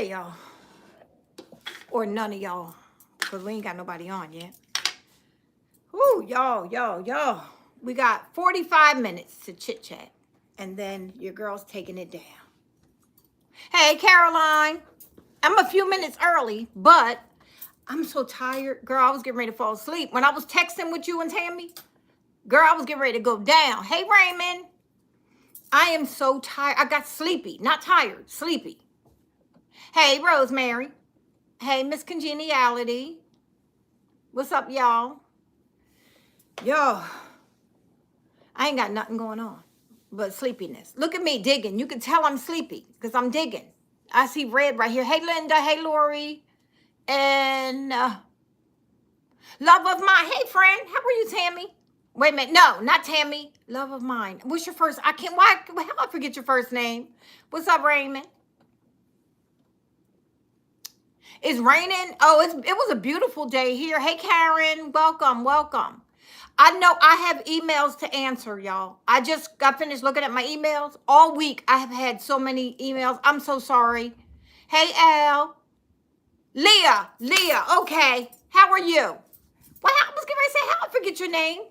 Hey, y'all. Or none of y'all. Because we ain't got nobody on yet. Ooh, y'all. We got 45 minutes to chit-chat. And then your girl's taking it down. Hey, Caroline. I'm a few minutes early, but I'm so tired. Girl, I was getting ready to fall asleep. When I was texting with you and Tammy, girl, I was getting ready to go down. Hey, Raymond. I am so tired. I got sleepy. Not tired. Sleepy. Hey, Rosemary. Hey, Miss Congeniality. What's up, y'all? Yo, I ain't got nothing going on but sleepiness. Look at me digging. You can tell I'm sleepy because I'm digging. I see red right here. Hey, Linda. Hey, Lori. And love of mine. Hey, friend. How are you, Tammy? Wait a minute. No, not Tammy. Love of mine. What's your first? I can't. Why? How I forget your first name? What's up, Raymond? It's raining. Oh, it was a beautiful day here. Hey, Karen. Welcome. I know I have emails to answer, y'all. I just got finished looking at my emails. All week, I have had so many emails. I'm so sorry. Hey, Al. Leah. Okay. How are you? Well, I was going to say, how I forget your name?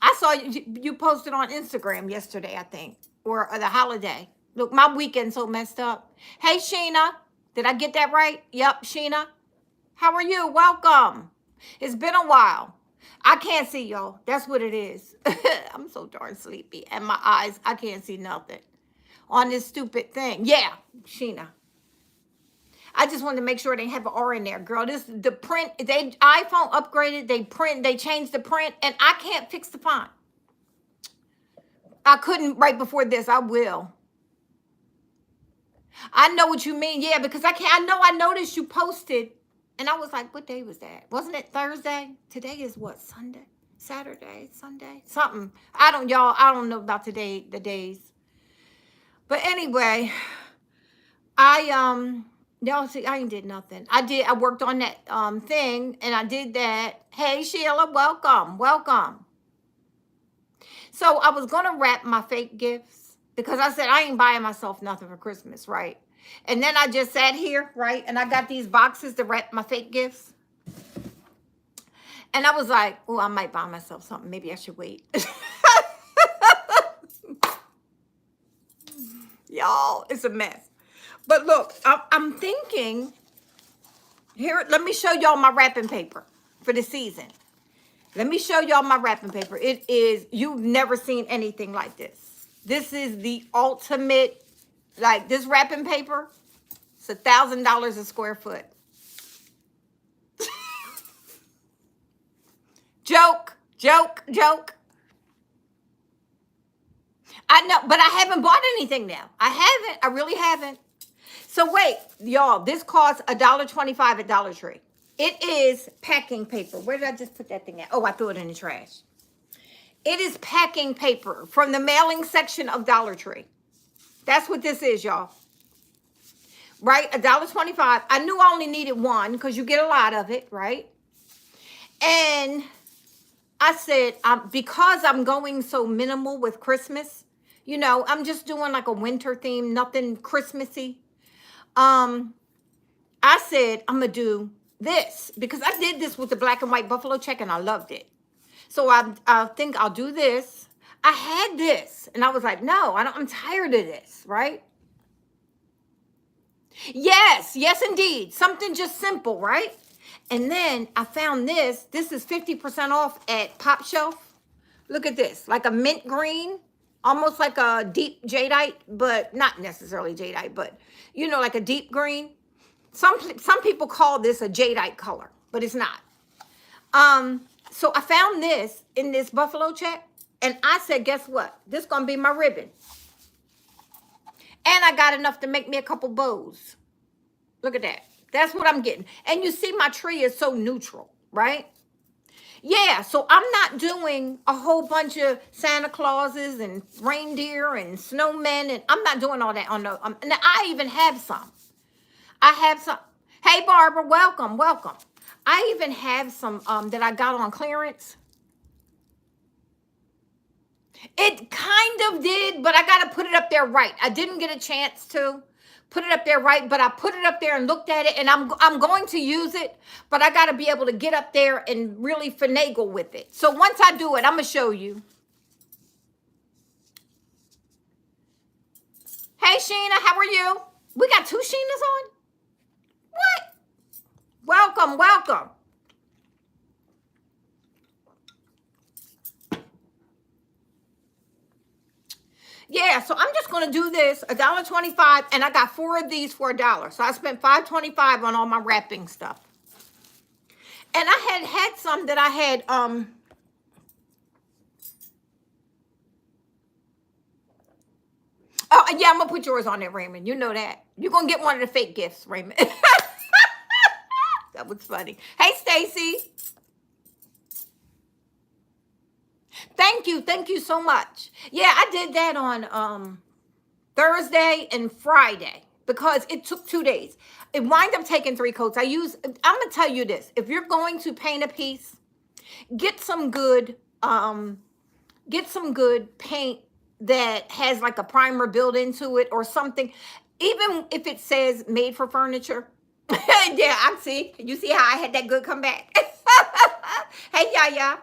I saw you posted on Instagram yesterday, I think, or the holiday. Look, my weekend's so messed up. Hey, Sheena. Did I get that right? Yep, Sheena. How are you? Welcome. It's been a while. I can't see, y'all. That's what it is. I'm so darn sleepy. And my eyes, I can't see nothing on this stupid thing. Yeah, Sheena. I just wanted to make sure they have an R in there, girl. The print, iPhone upgraded, they changed the print, and I can't fix the font. I couldn't right before this. I will. I know what you mean. Yeah, because I noticed you posted, and I was like, what day was that? Wasn't it Thursday? Today is what? Sunday? Saturday? Sunday? Something. I don't know about today, the days. But anyway, y'all see, I ain't did nothing. I worked on that thing, and I did that. Hey, Sheila, welcome. So I was gonna wrap my fake gifts because I said I ain't buying myself nothing for Christmas, right? And then I just sat here, right? And I got these boxes to wrap my fake gifts. And I was like, oh, I might buy myself something. Maybe I should wait. Y'all, it's a mess. But look, I'm thinking, here, let me show y'all my wrapping paper for the season. Let me show y'all my wrapping paper. It is, you've never seen anything like this. This is the ultimate, like this wrapping paper. It's $1,000 a square foot. Joke. I know, but I haven't bought anything now. I really haven't. So wait, y'all, this costs $1.25 at Dollar Tree. It is packing paper. Where did I just put that thing at? Oh, I threw it in the trash. It is packing paper from the mailing section of Dollar Tree. That's what this is, y'all. Right? $1.25. I knew I only needed one because you get a lot of it, right? And I said, because I'm going so minimal with Christmas, you know, I'm just doing like a winter theme, nothing Christmassy. I said, I'm going to do this because I did this with the black and white buffalo check and I loved it. So I think I'll do this. I had this and I was like, no, I'm tired of this, right? Yes, indeed. Something just simple, right? And then I found this. This is 50% off at Pop Shelf. Look at this, like a mint green, almost like a deep jadeite, but not necessarily jadeite, but you know, like a deep green. Some people call this a jadeite color, but it's not. So I found this in this buffalo check, and I said, guess what? This is gonna be my ribbon. And I got enough to make me a couple bows. Look at that. That's what I'm getting. And you see my tree is so neutral, right? Yeah, so I'm not doing a whole bunch of Santa Clauses and reindeer and snowmen, and I'm not doing all that on the, and I even have some. I have some. Hey, Barbara, welcome. I even have some that I got on clearance. It kind of did, but I got to put it up there right. I didn't get a chance to put it up there right, but I put it up there and looked at it, and I'm going to use it, but I got to be able to get up there and really finagle with it. So once I do it, I'm going to show you. Hey, Sheena, how are you? We got 2 Sheenas on? What? Welcome, welcome. Yeah, so I'm just going to do this, $1.25, and I got 4 of these for $1. So I spent $5.25 on all my wrapping stuff. And I had some that I had, oh, yeah, I'm going to put yours on there, Raymond. You know that. You're going to get one of the fake gifts, Raymond. That was funny. Hey, Stacy. Thank you so much. Yeah, I did that on Thursday and Friday because it took 2 days. It wound up taking 3 coats. I'm gonna tell you this: if you're going to paint a piece, get some good paint that has like a primer built into it or something. Even if it says made for furniture. Yeah, you see how I had that good comeback. Hey, Yaya.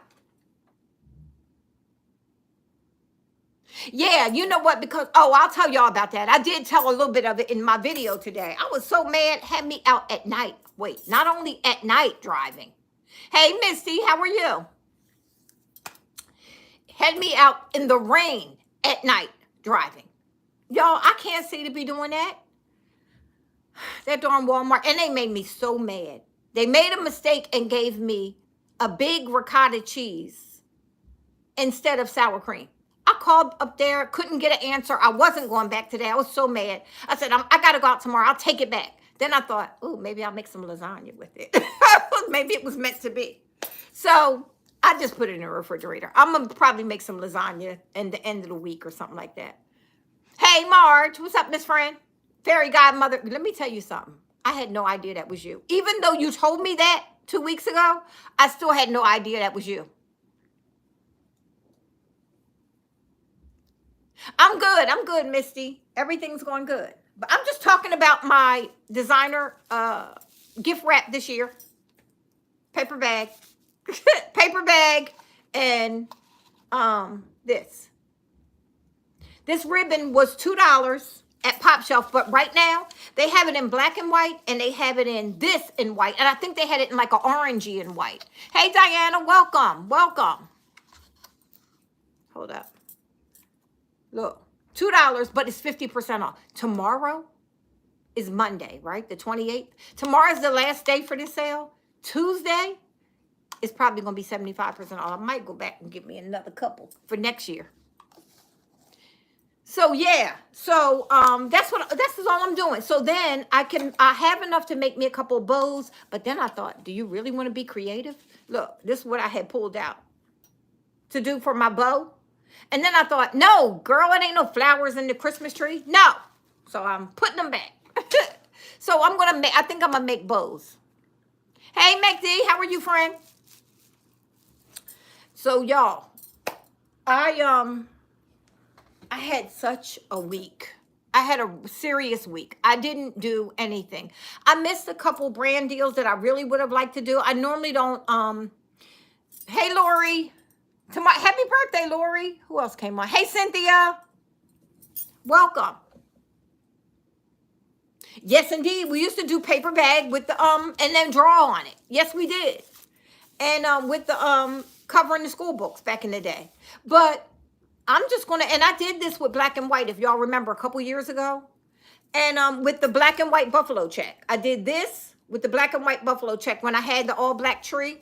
Yeah, you know what? Because, I'll tell y'all about that. I did tell a little bit of it in my video today. I was so mad, had me out at night. Wait, not only at night driving. Hey, Misty, how are you? Had me out in the rain at night driving. Y'all, I can't see to be doing that. That darn Walmart. And they made me so mad. They made a mistake and gave me a big ricotta cheese instead of sour cream. I called up there, couldn't get an answer. I wasn't going back today. I was so mad. I said, I got to go out tomorrow. I'll take it back. Then I thought, oh, maybe I'll make some lasagna with it. Maybe it was meant to be. So I just put it in the refrigerator. I'm going to probably make some lasagna in the end of the week or something like that. Hey, Marge. What's up, Miss Fran? Fairy godmother. Let me tell you something. I had no idea that was you. Even though you told me that 2 weeks ago, I still had no idea that was you. I'm good, Misty. Everything's going good. But I'm just talking about my designer gift wrap this year. Paper bag. Paper bag and this. This ribbon was $2 at Pop Shelf, but right now they have it in black and white and they have it in this in white. And I think they had it in like an orangey and white. Hey, Diana, welcome. Welcome. Hold up. Look, $2, but it's 50% off. Tomorrow is Monday, right? The 28th. Tomorrow's the last day for this sale. Tuesday is probably going to be 75% off. I might go back and get me another couple for next year. So yeah, so that's all I'm doing. So then I have enough to make me a couple of bows, but then I thought, do you really want to be creative? Look, this is what I had pulled out to do for my bow. And then I thought, no, girl, it ain't no flowers in the Christmas tree. No. So I'm putting them back. So I think I'm gonna make bows. Hey, McD, how are you, friend? So y'all, I had such a week. I had a serious week. I didn't do anything. I missed a couple brand deals that I really would have liked to do. I normally don't. Hey, Lori. Happy birthday, Lori. Who else came on? Hey, Cynthia. Welcome. Yes, indeed. We used to do paper bag with the and then draw on it. Yes, we did. And with the covering the school books back in the day. But I'm just gonna, and I did this with black and white, if y'all remember, a couple years ago. And with the black and white buffalo check. I did this with the black and white buffalo check when I had the all black tree.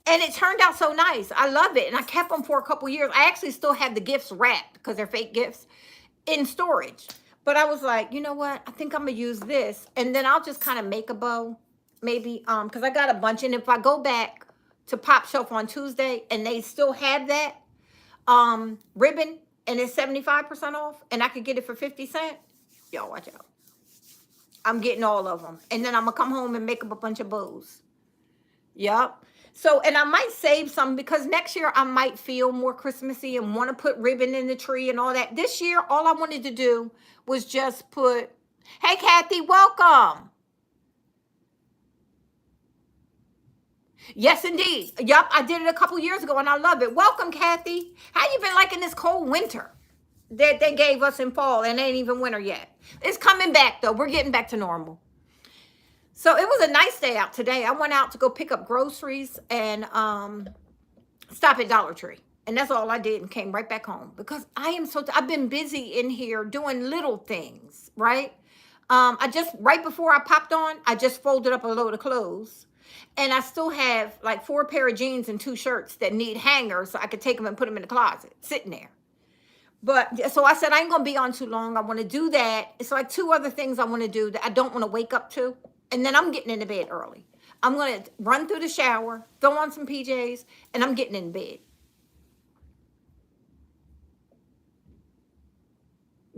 And it turned out so nice. I love it. And I kept them for a couple years. I actually still have the gifts wrapped, because they're fake gifts, in storage. But I was like, you know what? I think I'm going to use this. And then I'll just kind of make a bow. Maybe, because I got a bunch. And if I go back to Pop Shelf on Tuesday and they still have that ribbon and it's 75% off and I could get it for 50 cents, y'all watch out. I'm getting all of them. And then I'm going to come home and make up a bunch of bows. Yep. So, and I might save some because next year I might feel more Christmassy and want to put ribbon in the tree and all that. This year, all I wanted to do was just put, Hey, Kathy, welcome. Yes, indeed. Yup, I did it a couple years ago, and I love it. Welcome, Kathy. How you been liking this cold winter that they gave us in fall, and it ain't even winter yet? It's coming back, though. We're getting back to normal. So it was a nice day out today. I went out to go pick up groceries and stop at Dollar Tree. And that's all I did and came right back home because I am so, I've been busy in here doing little things, right? I just, right before I popped on, I just folded up a load of clothes. And I still have like 4 pair of jeans and 2 shirts that need hangers so I could take them and put them in the closet, sitting there. But so I said, I ain't going to be on too long. I want to do that. It's like 2 other things I want to do that I don't want to wake up to. And then I'm getting into bed early. I'm going to run through the shower, throw on some PJs, and I'm getting in bed.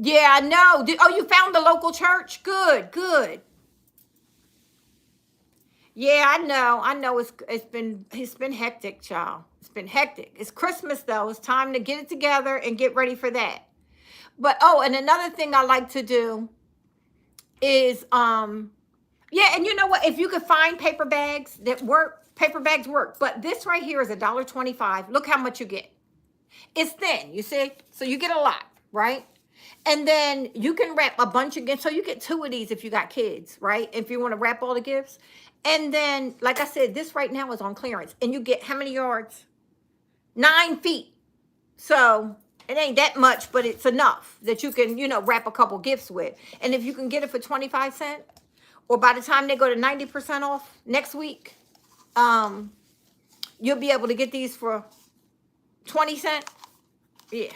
Yeah, I know. Oh, you found the local church? Good, good. Yeah, I know. I know it's been hectic, child. It's been hectic. It's Christmas though. It's time to get it together and get ready for that. But oh, and another thing I like to do is yeah, and you know what? If you could find paper bags that work, paper bags work. But this right here is $1.25. Look how much you get. It's thin, you see? So you get a lot, right? And then you can wrap a bunch of gifts. So you get 2 of these if you got kids, right? If you want to wrap all the gifts. And then, like I said, this right now is on clearance. And you get how many yards? 9 feet. So it ain't that much, but it's enough that you can, wrap a couple gifts with. And if you can get it for 25 cents, or by the time they go to 90% off next week, you'll be able to get these for 20 cents. Yeah.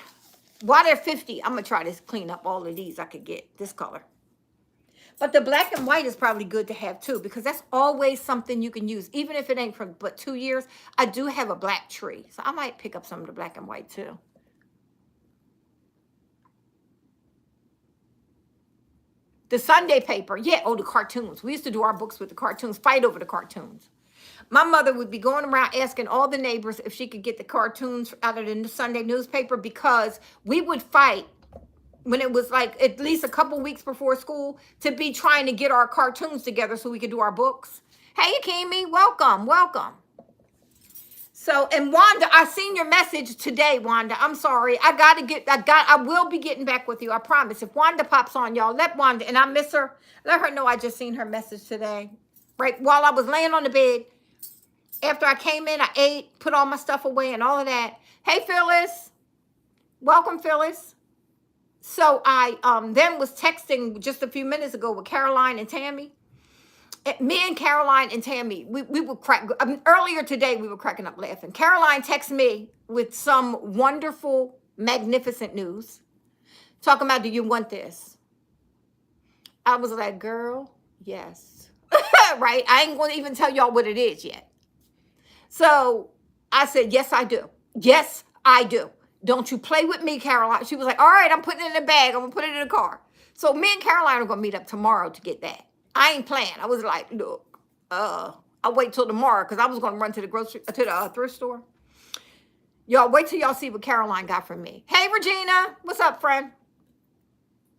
While they're 50, I'm going to try to clean up all of these I could get this color. But the black and white is probably good to have too, because that's always something you can use. Even if it ain't for but 2 years, I do have a black tree. So I might pick up some of the black and white too. The Sunday paper. Yeah, oh, the cartoons. We used to do our books with the cartoons, fight over the cartoons. My mother would be going around asking all the neighbors if she could get the cartoons out of the Sunday newspaper because we would fight when it was like at least a couple weeks before school to be trying to get our cartoons together so we could do our books. Hey, Akimi, welcome, welcome. So, and Wanda, I seen your message today, Wanda. I'm sorry. I will be getting back with you. I promise. If Wanda pops on, y'all, let Wanda, and I miss her, let her know I just seen her message today. Right while I was laying on the bed, after I came in, I ate, put all my stuff away and all of that. Hey, Phyllis. Welcome, Phyllis. So I then was texting just a few minutes ago with Caroline and Tammy. Me and Caroline and Tammy, we were earlier today, we were cracking up laughing. Caroline texted me with some wonderful, magnificent news. Talking about, do you want this? I was like, girl, yes. Right? I ain't going to even tell y'all what it is yet. So I said, yes, I do. Yes, I do. Don't you play with me, Caroline. She was like, all right, I'm putting it in the bag. I'm going to put it in the car. So me and Caroline are going to meet up tomorrow to get that. I ain't playing. I was like, look, I'll wait till tomorrow because I was going to run to the thrift store. Y'all wait till y'all see what Caroline got from me. Hey, Regina. What's up, friend?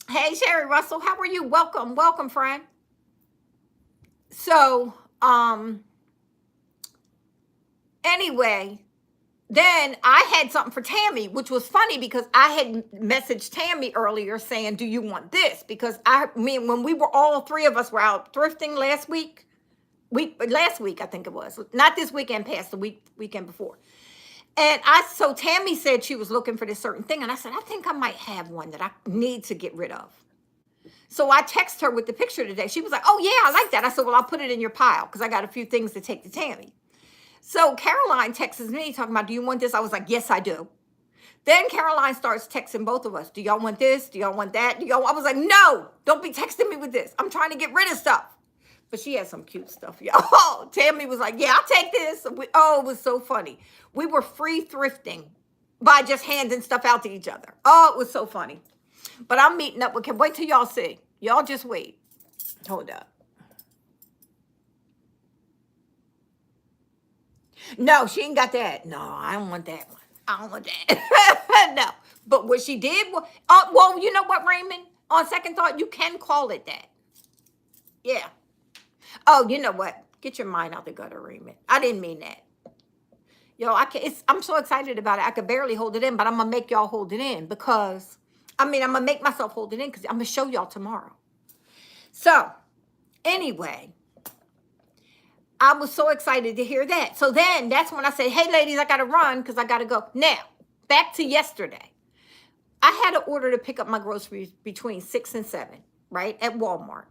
Hey, Sherry Russell. How are you? Welcome. Welcome, friend. So, anyway, then I had something for Tammy, which was funny because I had messaged Tammy earlier saying, do you want this? Because when we were all 3 of us were out thrifting last week, I think it was, not this weekend past, the weekend before. And so Tammy said she was looking for this certain thing. And I said, I think I might have one that I need to get rid of. So I texted her with the picture today. She was like, oh yeah, I like that. I said, well, I'll put it in your pile because I got a few things to take to Tammy. So Caroline texts me talking about, do you want this? I was like, yes, I do. Then Caroline starts texting both of us. Do y'all want this? Do y'all want that? I was like, no, don't be texting me with this. I'm trying to get rid of stuff. But she had some cute stuff, y'all. Tammy was like, yeah, I'll take this. It was so funny. We were free thrifting by just handing stuff out to each other. Oh, it was so funny. But I'm meeting up with, wait till y'all see. Y'all just wait. Hold up. No, she ain't got that. No, I don't want that one. I don't want that. No. But what she did, well, you know what, Raymond? On second thought, you can call it that. Yeah. Oh, you know what? Get your mind out the gutter, Raymond. I didn't mean that. Yo, I'm so excited about it. I could barely hold it in, but I'm gonna make y'all hold it in because I'm gonna make myself hold it in because I'm gonna show y'all tomorrow. So anyway, I was so excited to hear that. So then that's when I said, hey ladies, I gotta run because I gotta go. Now, back to yesterday. I had an order to pick up my groceries between 6 and 7, right? At Walmart.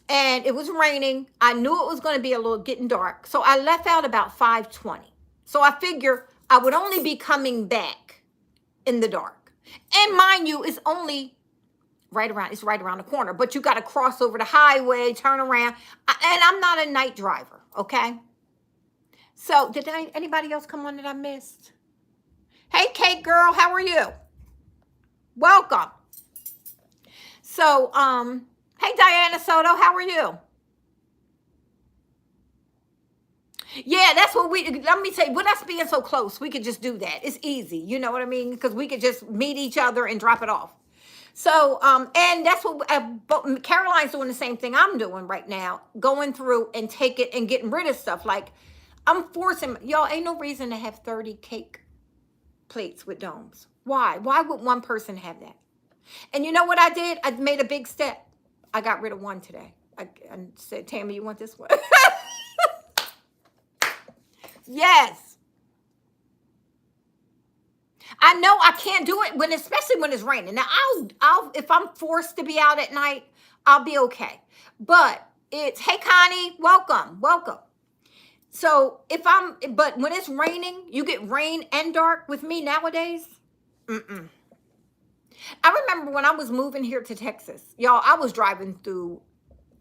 And it was raining. I knew it was going to be a little getting dark. So I left out about 5:20. So I figure I would only be coming back in the dark. And mind you, it's only right around the corner. But you got to cross over the highway, turn around. And I'm not a night driver, okay? So did anybody else come on that I missed? Hey, Kate girl, how are you? Welcome. So, hey, Diana Soto, how are you? Yeah, that's what let me say, with us being so close, we could just do that. It's easy. You know what I mean? Because we could just meet each other and drop it off. So, and that's what Caroline's doing the same thing I'm doing right now, going through and getting rid of stuff. Like, I'm forcing, y'all, ain't no reason to have 30 cake plates with domes. Why? Why would one person have that? And you know what I did? I made a big step. I got rid of one today. I said, Tammy, you want this one? Yes. I know I can't do it especially when it's raining. Now, I'll if I'm forced to be out at night, I'll be okay. But hey Connie, welcome. So but when it's raining, you get rain and dark with me nowadays. I remember when I was moving here to Texas, y'all, I was driving through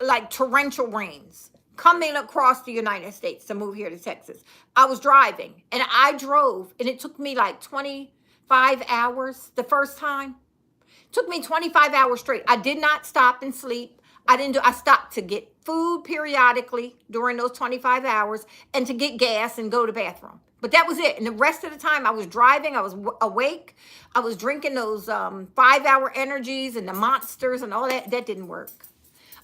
like torrential rains coming across the United States to move here to Texas. I was driving and I drove and it took me like 25 hours the first time. It took me 25 hours straight. I did not stop and sleep. I stopped to get food periodically during those 25 hours and to get gas and go to the bathroom. But that was it. And the rest of the time I was driving, I was awake. I was drinking those 5-hour energies and the monsters and all that. That didn't work.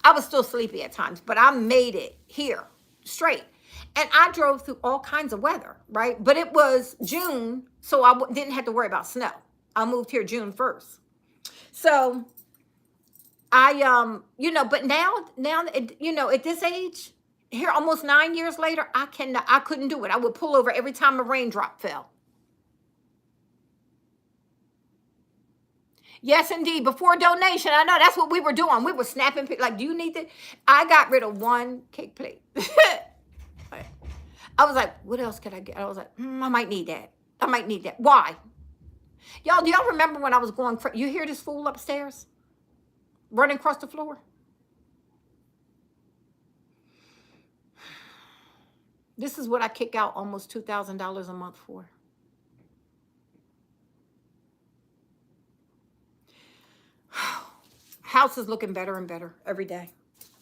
I was still sleepy at times, but I made it here straight. And I drove through all kinds of weather, right? But it was June, so I didn't have to worry about snow. I moved here June 1st. So but now, at this age, here almost 9 years later, I couldn't do it. I would pull over every time a raindrop fell. Yes, indeed. Before donation, I know that's what we were doing. We were snapping, like, do you need this? I got rid of one cake plate. I was like, what else could I get? I was like, I might need that. Why? Y'all, do y'all remember when I was going, you hear this fool upstairs running across the floor? This is what I kick out almost $2,000 a month for. House is looking better and better every day.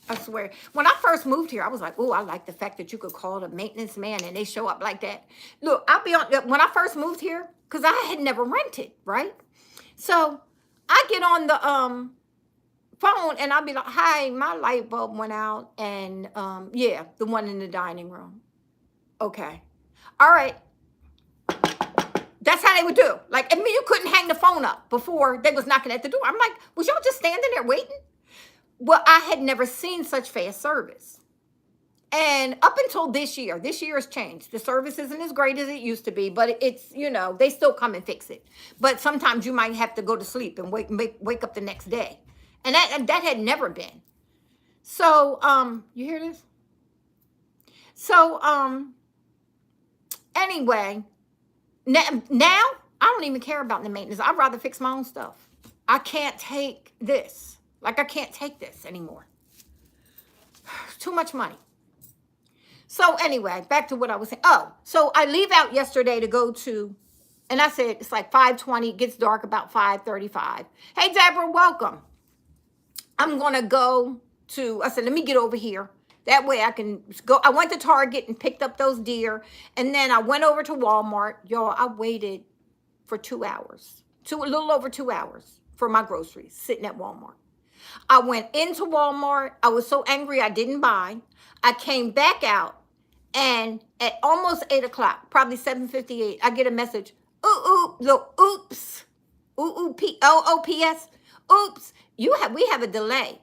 I swear. When I first moved here, I was like, oh, I like the fact that you could call the maintenance man and they show up like that. Look, I'll be on, when I first moved here, because I had never rented, right? So I get on the phone and I'll be like, hi, my light bulb went out. And yeah, the one in the dining room. Okay. All right. That's how they would do. Like, I mean, you couldn't hang the phone up before they was knocking at the door. I'm like, was y'all just standing there waiting? Well, I had never seen such fast service. And up until this year has changed. The service isn't as great as it used to be, but it's, they still come and fix it. But sometimes you might have to go to sleep and wake up the next day. And that had never been. So, you hear this? So, anyway, now I don't even care about the maintenance. I'd rather fix my own stuff. I can't take this. Like, I can't take this anymore. Too much money. So anyway, back to what I was saying. Oh, so I leave out yesterday to go to, and I said it's like 5:20. It gets dark about 5:35. Hey, Debra, welcome. I'm going to go to, I said, let me get over here. That way I can go. I went to Target and picked up those deer. And then I went over to Walmart. Y'all, I waited for 2 hours. A little over 2 hours. for my groceries sitting at Walmart. I went into Walmart. I was so angry I didn't buy. I came back out, and at almost 8 o'clock, probably 7:58, I get a message. Oops. OOPS. Oops. We have a delay.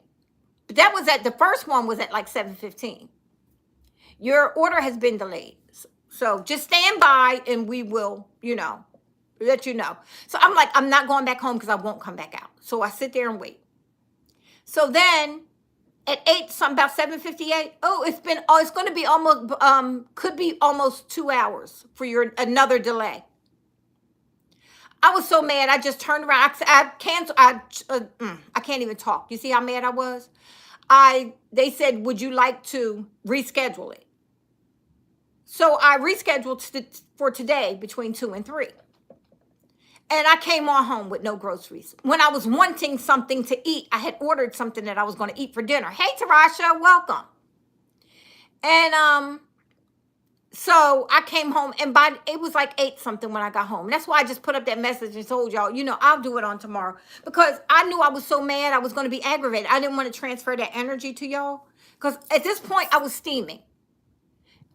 But that was the first one was at like 7:15. Your order has been delayed. So just stand by and we will, let you know. So I'm like, I'm not going back home because I won't come back out. So I sit there and wait. So then at 8, something about 7:58, it's going to be almost, could be almost 2 hours for another delay. I was so mad. I just turned around. I canceled. I can't even talk. You see how mad I was? They said, would you like to reschedule it? So I rescheduled for today between 2 and 3. And I came on home with no groceries. When I was wanting something to eat, I had ordered something that I was going to eat for dinner. Hey, Tarasha, welcome. And so I came home, and it was like 8 something when I got home. That's why I just put up that message and told y'all, I'll do it on tomorrow. Because I knew I was so mad I was going to be aggravated. I didn't want to transfer that energy to y'all. Because at this point, I was steaming.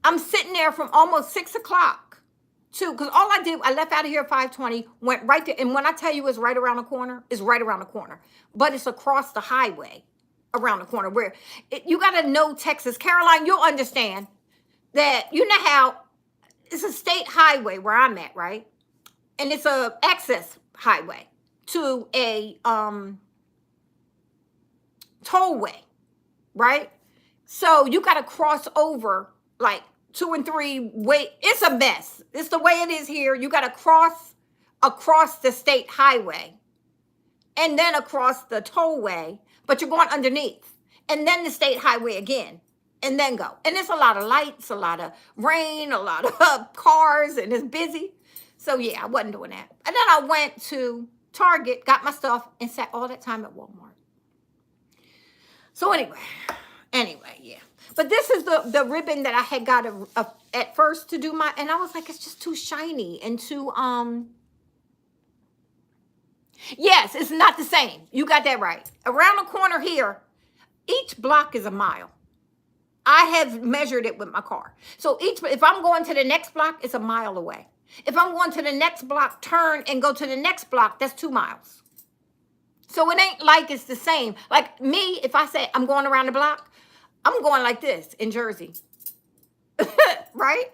I'm sitting there from almost 6 o'clock. Because all I did, I left out of here at 5:20, went right there. And when I tell you it's right around the corner, it's right around the corner. But it's across the highway around the corner where you got to know Texas. Caroline, you'll understand that, how it's a state highway where I'm at, right? And it's a access highway to a tollway, right? So you got to cross over like 2 and 3 way. It's a mess. It's the way it is here. You got to cross across the state highway and then across the tollway, but you're going underneath, and then the state highway again, and then go. And it's a lot of lights, a lot of rain, a lot of cars, and it's busy. So yeah, I wasn't doing that. And then I went to Target, got my stuff, and sat all that time at Walmart. So anyway, yeah. But this is the ribbon that I had got at first to do and I was like, it's just too shiny and too, yes, it's not the same. You got that right. Around the corner here, each block is a mile. I have measured it with my car. So if I'm going to the next block, it's a mile away. If I'm going to the next block, turn and go to the next block, that's 2 miles. So it ain't like it's the same. Like me, if I say I'm going around the block, I'm going like this in Jersey. Right?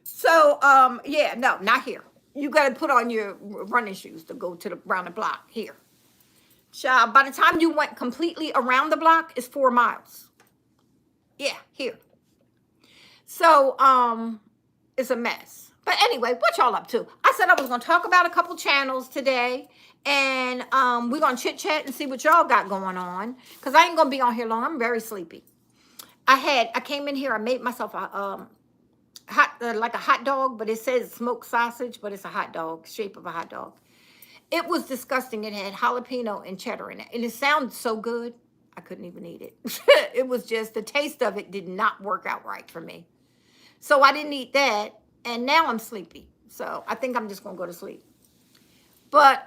So, yeah, no, not here. You got to put on your running shoes to go around the block here. Child, by the time you went completely around the block, it's 4 miles. Yeah, here. So, it's a mess. But anyway, what y'all up to? I said I was going to talk about a couple channels today. And we're going to chit-chat and see what y'all got going on. Because I ain't going to be on here long. I'm very sleepy. I came in here, I made myself a like a hot dog, but it says smoked sausage, but it's a hot dog, shape of a hot dog. It was disgusting. It had jalapeno and cheddar in it. And it sounded so good, I couldn't even eat it. It was just, the taste of it did not work out right for me. So I didn't eat that, and now I'm sleepy. So I think I'm just going to go to sleep. But,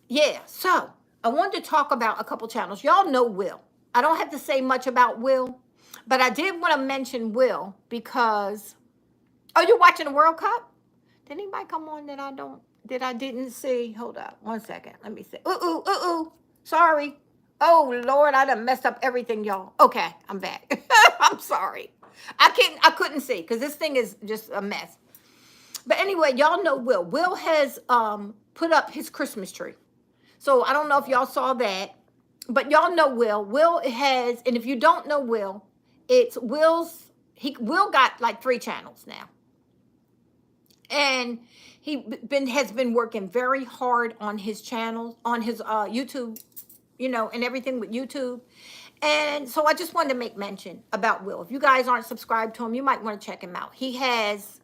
yeah, so I wanted to talk about a couple channels. Y'all know Will. I don't have to say much about Will. But I did want to mention Will because, oh, you're watching the World Cup? Did anybody come on that I didn't see? Hold up, 1 second. Let me see. Sorry. Oh, Lord, I done messed up everything, y'all. Okay, I'm back. I'm sorry. I couldn't see because this thing is just a mess. But anyway, y'all know Will. Will has put up his Christmas tree. So I don't know if y'all saw that, but y'all know Will. Will has, and if you don't know Will, it's Will got like 3 channels now. And he has been working very hard on his channels, on his YouTube, and everything with YouTube. And so I just wanted to make mention about Will. If you guys aren't subscribed to him, you might want to check him out. He has,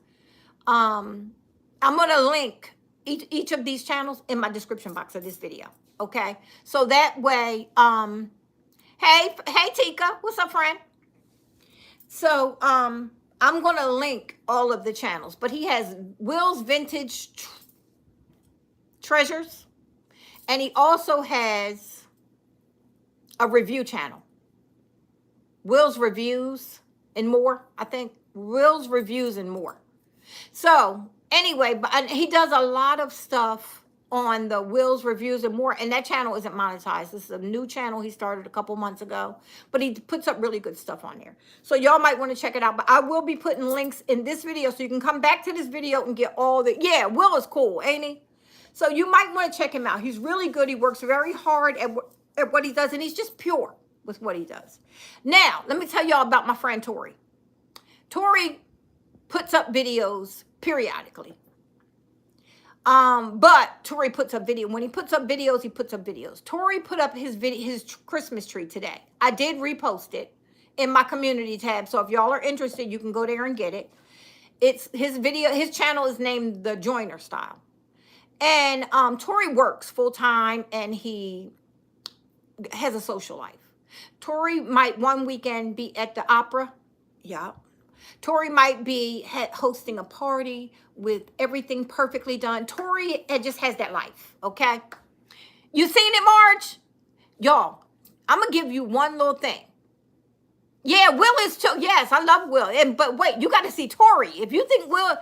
I'm going to link each of these channels in my description box of this video. Okay? So that way, hey Tika, what's up, friend? So, I'm going to link all of the channels, but he has Will's Vintage Treasures, And he also has a review channel. Will's Reviews and More, I think. Will's Reviews and More. So, anyway, but he does a lot of stuff on the Will's Reviews and More, and that channel isn't monetized. This is a new channel he started a couple months ago, but he puts up really good stuff on there. So y'all might want to check it out, but I will be putting links in this video so you can come back to this video and get all the, yeah, Will is cool, ain't he? So you might want to check him out. He's really good. He works very hard at what he does, and he's just pure with what he does. Now, let me tell y'all about my friend Tori. Tori puts up videos periodically. But Tori puts up video. When he puts up videos, he puts up videos. Tori put up his Christmas tree today. I did repost it in my community tab. So if y'all are interested, you can go there and get it. It's his video. His channel is named The Joiner Style. And Tori works full time and he has a social life. Tori might one weekend be at the opera. Yeah. Tori might be hosting a party with everything perfectly done. Tori just has that life, okay? You seen it, Marge? Y'all, I'm going to give you one little thing. Yeah, Will is too. Yes, I love Will. But wait, you got to see Tori. If you think Will,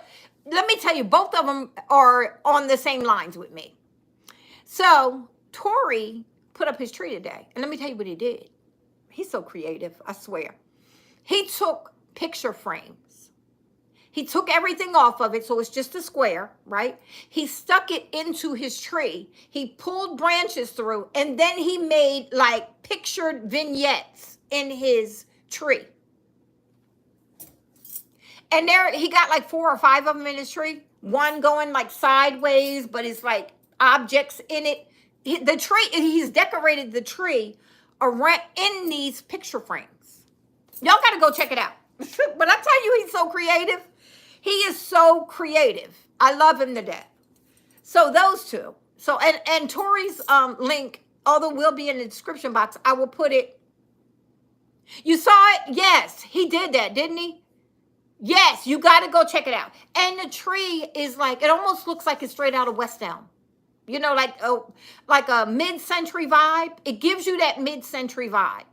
let me tell you, both of them are on the same lines with me. So Tori put up his tree today. And let me tell you what he did. He's so creative, I swear. He took picture frames. He took everything off of it, so it's just a square, right? He stuck it into his tree. He pulled branches through, and then he made like pictured vignettes in his tree. And there, he got like 4 or 5 of them in his tree. One going like sideways, but it's like objects in it. The tree, he's decorated the tree around in these picture frames. Y'all got to go check it out. But I tell you, he's so creative. He is so creative. I love him to death. So those two. So and Tori's link, although will be in the description box, I will put it. You saw it? Yes, he did that, didn't he? Yes, you got to go check it out. And the tree is like, it almost looks like it's straight out of West Elm. You know, like a mid-century vibe. It gives you that mid-century vibe.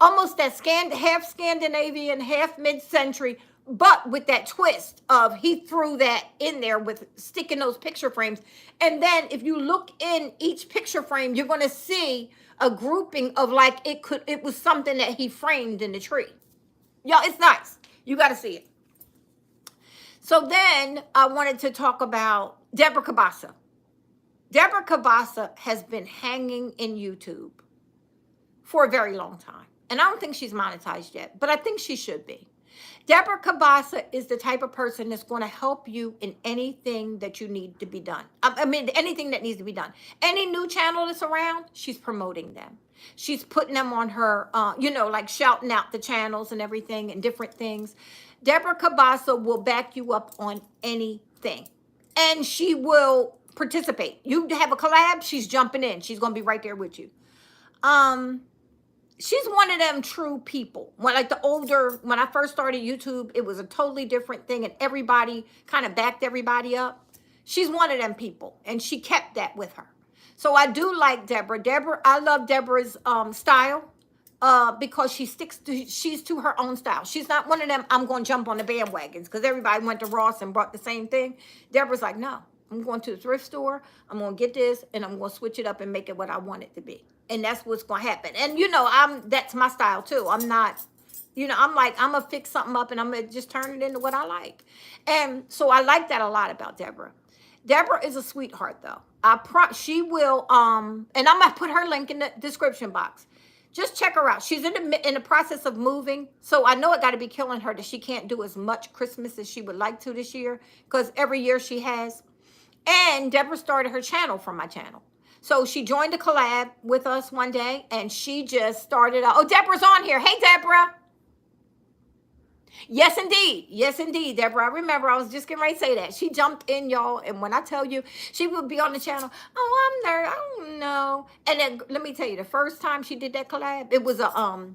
Almost that half Scandinavian, half mid-century, but with that twist of he threw that in there with sticking those picture frames. And then if you look in each picture frame, you're going to see a grouping of like it was something that he framed in the tree. Y'all, it's nice. You got to see it. So then I wanted to talk about Debra Kabasa. Debra Kabasa has been hanging in YouTube for a very long time. And I don't think she's monetized yet, but I think she should be. Debra Kabasa is the type of person that's going to help you in anything that you need to be done. I mean, anything that needs to be done. Any new channel that's around, she's promoting them. She's putting them on her, like shouting out the channels and everything and different things. Debra Kabasa will back you up on anything. And she will participate. You have a collab, she's jumping in. She's going to be right there with you. She's one of them true people. When I first started YouTube, it was a totally different thing and everybody kind of backed everybody up. She's one of them people and she kept that with her. So I do like Debra. I love Debra's style because she's to her own style. She's not one of them, I'm going to jump on the bandwagons because everybody went to Ross and brought the same thing. Debra's like, no, I'm going to the thrift store. I'm going to get this and I'm going to switch it up and make it what I want it to be. And that's what's going to happen. And, that's my style, too. I'm not, I'm like, I'm going to fix something up and I'm going to just turn it into what I like. And so I like that a lot about Debra. Debra is a sweetheart, though. She will, and I'm going to put her link in the description box. Just check her out. She's in the process of moving. So I know it got to be killing her that she can't do as much Christmas as she would like to this year. Because every year she has. And Debra started her channel from my channel. So she joined a collab with us one day, and she just started out. Oh, Debra's on here. Hey, Debra. Yes, indeed. Yes, indeed, Debra. I remember I was just getting ready to say that. She jumped in, y'all, and when I tell you, she would be on the channel. Oh, I'm there. I don't know. And then let me tell you, the first time she did that collab, it was a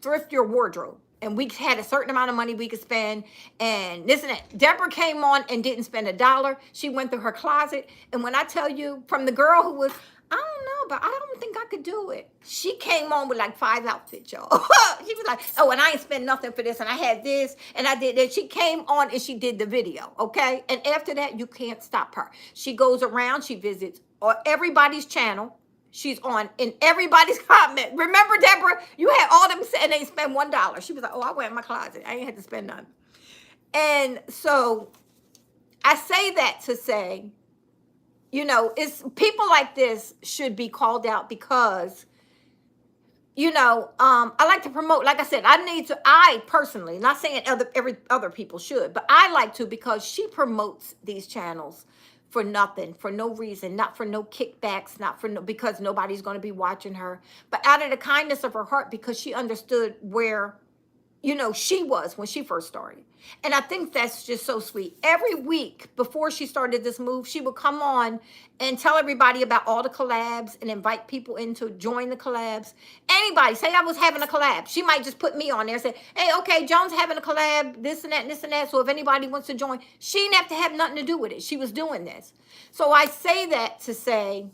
Thrift Your Wardrobe. and we had a certain amount of money we could spend, and this and that. Debra came on and didn't spend $1. She went through her closet, and when I tell you, from the girl who was, I don't know, but I don't think I could do it. She came on with like 5 outfits, y'all. She was like, oh, and I ain't spend nothing for this, and I had this, and I did that. She came on and she did the video, okay? And after that, you can't stop her. She goes around, she visits everybody's channel. She's on in everybody's comment. Remember, Debra, you had all them saying they spend $1. She was like, oh, I went in my closet. I ain't had to spend none. And so I say that to say, you know, it's people like this should be called out because, you know, I like to promote, like I said, I personally, not saying every other people should, but I like to because she promotes these channels for nothing, for no reason, not for no kickbacks, not for no, because nobody's going to be watching her, but out of the kindness of her heart, because she understood where, you know, she was when she first started. And I think that's just so sweet. Every week before she started this move, she would come on and tell everybody about all the collabs and invite people in to join the collabs. Anybody, say I was having a collab, she might just put me on there and say, hey, okay, Joan's having a collab, this and that, and this and that. So if anybody wants to join, she didn't have to have nothing to do with it. She was doing this. So I say that to say,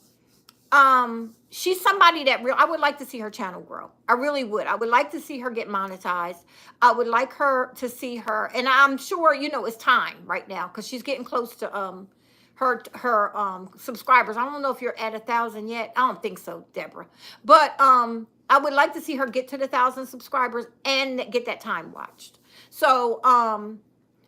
she's somebody that I would like to see her channel grow. I really would. I would like to see her get monetized. I would like her to see her, and I'm sure, you know, it's time right now because she's getting close to her subscribers. I don't know if you're at 1,000 yet. I don't think so, Debra. But I would like to see her get to the 1,000 subscribers and get that time watched. So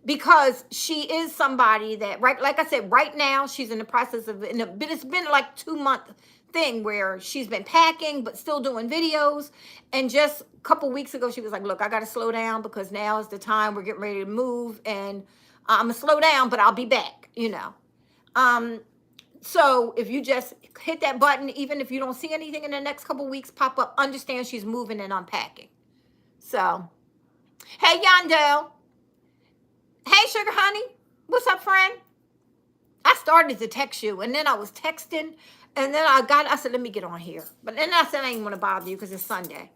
because she is somebody that, right, like I said, right now she's in the process of, but it's been like 2-month thing where she's been packing but still doing videos. And just a couple weeks ago she was like, look, I got to slow down because now is the time we're getting ready to move, and I'm gonna slow down, but I'll be back, you know. So if you just hit that button, even if you don't see anything in the next couple weeks pop up, understand she's moving and unpacking. So hey, Yandel. Hey, sugar honey, what's up, friend? I started to text you, and then I was texting, and then I said, let me get on here. But then I said, I ain't want to bother you because it's Sunday.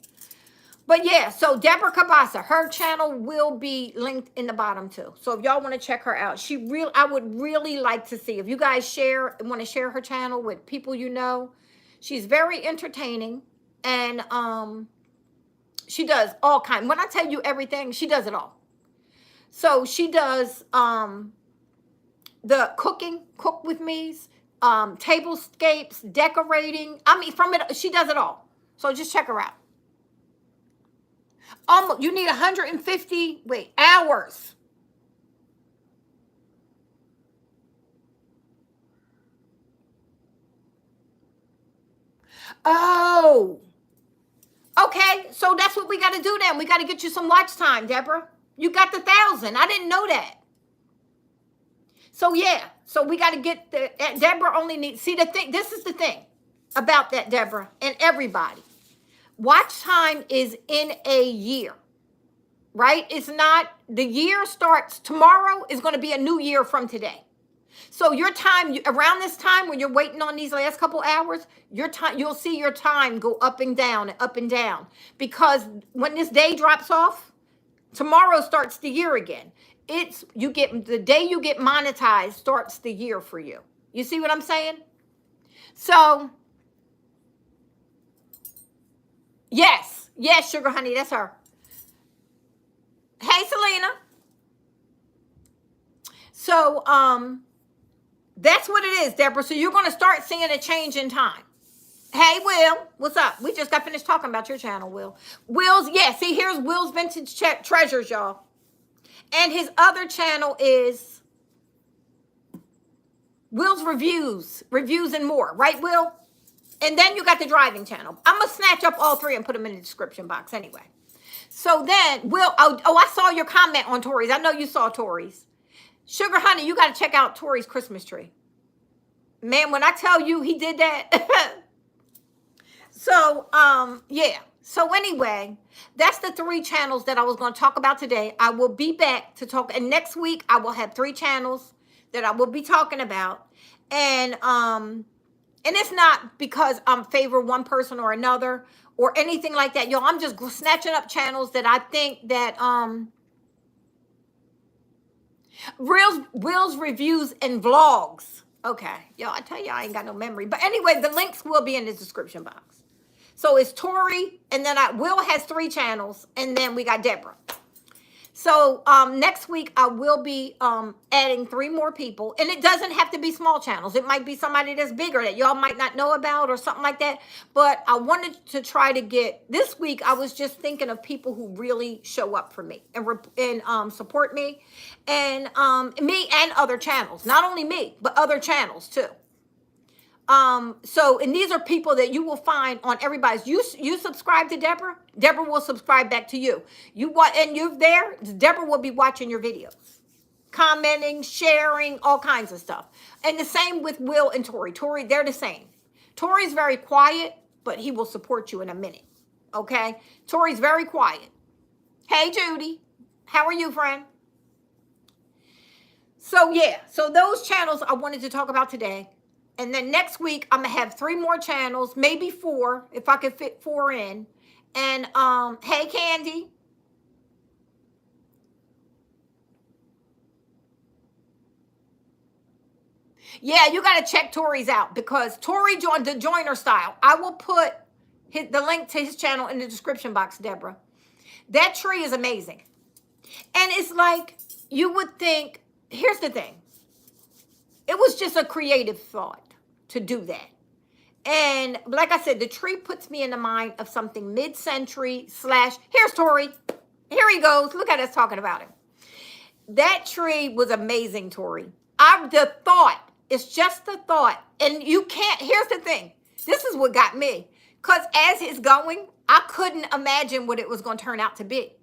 But yeah, so Debra Kabasa, her channel will be linked in the bottom too. So if y'all want to check her out, I would really like to see, if you guys want to share her channel with people you know. She's very entertaining, and she does all kinds. When I tell you everything, she does it all. So she does the cook with me's, tablescapes, decorating. I mean, she does it all. So just check her out. You need 150 hours. Oh, okay. So that's what we got to do then. We got to get you some watch time, Debra. You got the 1,000. I didn't know that. So yeah, so we got to get Debra only needs, see the thing, this is the thing about that, Debra, and everybody. Watch time is in a year, right? It's not, the year starts tomorrow, is going to be a new year from today. So your time, around this time when you're waiting on these last couple hours, your time, you'll see your time go up and down, because when this day drops off, tomorrow starts the year again. The day you get monetized starts the year for you. You see what I'm saying? So, yes, sugar honey, that's her. Hey, Selena. So, that's what it is, Debra. So you're going to start seeing a change in time. Hey, Will, what's up? We just got finished talking about your channel, Will. See, here's Will's Vintage Treasures, y'all. And his other channel is Will's Reviews and More. Right, Will? And then you got the driving channel. I'm going to snatch up all three and put them in the description box anyway. So then, Will, I saw your comment on Tori's. I know you saw Tori's. Sugar honey, you got to check out Tori's Christmas tree. Man, when I tell you he did that. So, yeah. So anyway, that's the 3 channels that I was going to talk about today. I will be back to talk. And next week, I will have 3 channels that I will be talking about. And it's not because I'm favor one person or another, or anything like that. Yo, I'm just snatching up channels that I think that Reels, reviews, and vlogs. Okay, yo, I tell you, I ain't got no memory. But anyway, the links will be in the description box. So it's Tori, and then Will has 3 channels, and then we got Debra. So next week I will be adding 3 more people, and it doesn't have to be small channels. It might be somebody that's bigger that y'all might not know about or something like that. But I wanted to try to get this week. I was just thinking of people who really show up for me and support me, and me and other channels. Not only me, but other channels too. So, and these are people that you will find on everybody's. You subscribe to Debra, Debra will subscribe back to you. And you're there, Debra will be watching your videos, commenting, sharing, all kinds of stuff. And the same with Will and Tori. Tori, they're the same. Tori's very quiet, but he will support you in a minute. Okay? Tori's very quiet. Hey, Judy. How are you, friend? So, yeah. So those channels I wanted to talk about today. And then next week, I'm going to have 3 more channels, maybe 4, if I could fit 4 in. And, hey, Candy. Yeah, you got to check Tori's out, because Tori joined the joiner style. I will put the link to his channel in the description box, Debra. That tree is amazing. And it's like, you would think, here's the thing. It was just a creative thought to do that. And like I said, the tree puts me in the mind of something mid-century / here's Tori. Here he goes. Look at us talking about him. That tree was amazing, Tori. The thought, it's just the thought. And you can't, here's the thing. This is what got me. Because as it's going, I couldn't imagine what it was going to turn out to be.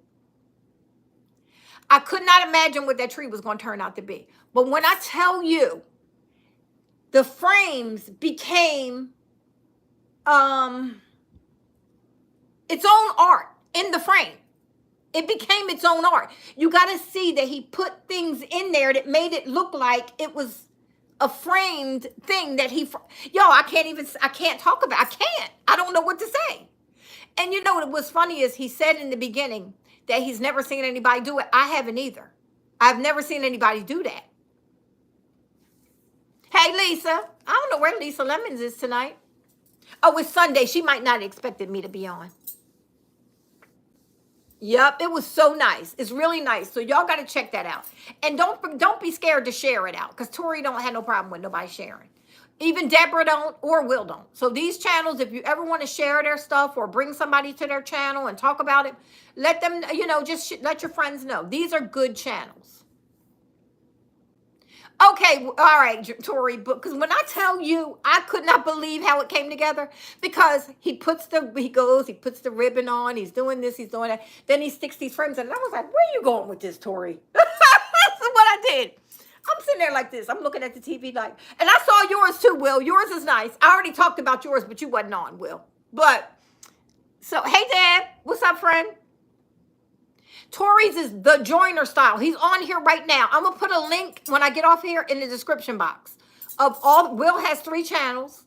I could not imagine what that tree was going to turn out to be. But when I tell you, the frames became its own art in the frame. It became its own art. You got to see that he put things in there that made it look like it was a framed thing that I can't talk about. I can't. I don't know what to say. And you know what was funny is he said in the beginning that he's never seen anybody do it. I haven't either. I've never seen anybody do that. Hey, Lisa. I don't know where Lisa Lemons is tonight. Oh, it's Sunday. She might not have expected me to be on. Yep, it was so nice. It's really nice. So y'all got to check that out. And don't be scared to share it out, because Tori don't have no problem with nobody sharing. Even Debra don't, or Will don't. So these channels, if you ever want to share their stuff or bring somebody to their channel and talk about it, let them, just let your friends know. These are good channels. Okay, all right, Tori, because when I tell you, I could not believe how it came together, because he puts the ribbon on, he's doing this, he's doing that, then he sticks these frames in, and I was like, where are you going with this, Tori? That's what I did. I'm sitting there like this. I'm looking at the TV like, and I saw yours too, Will. Yours is nice. I already talked about yours, but you wasn't on, Will. But, so, hey, Dad. What's up, friend? Tori's is the joiner style. He's on here right now. I'm going to put a link when I get off here in the description box of all. Will has 3 channels.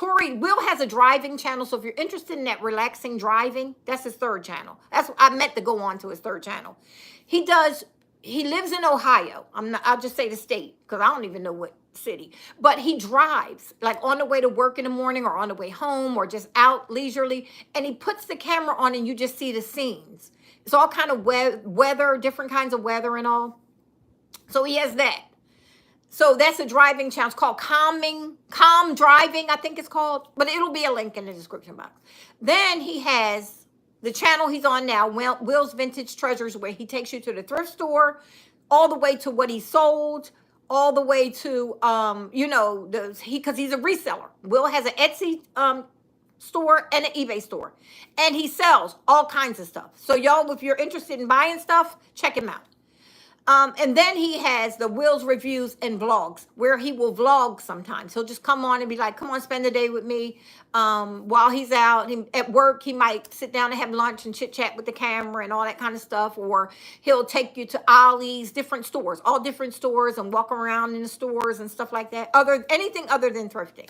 Will has a driving channel. So if you're interested in that relaxing driving, that's his 3rd channel. That's what I meant to go on to his 3rd channel. He lives in Ohio. I'll just say the state, because I don't even know what city. But he drives, like on the way to work in the morning or on the way home or just out leisurely. And he puts the camera on and you just see the scenes. It's all kind of weather, different kinds of weather and all. So he has that. So that's a driving channel. It's called Calm Driving, I think it's called. But it'll be a link in the description box. Then he has the channel he's on now, Will's Vintage Treasures, where he takes you to the thrift store, all the way to what he sold, all the way to, because he's a reseller. Will has an Etsy store and an eBay store, and he sells all kinds of stuff. So y'all, if you're interested in buying stuff, check him out. And then he has the Will's Reviews and Vlogs, where he will vlog sometimes. He'll just come on and be like, come on, spend the day with me. While he's out at work, he might sit down and have lunch and chit chat with the camera and all that kind of stuff. Or he'll take you to Ollie's, all different stores, and walk around in the stores and stuff like that. Anything other than thrifting.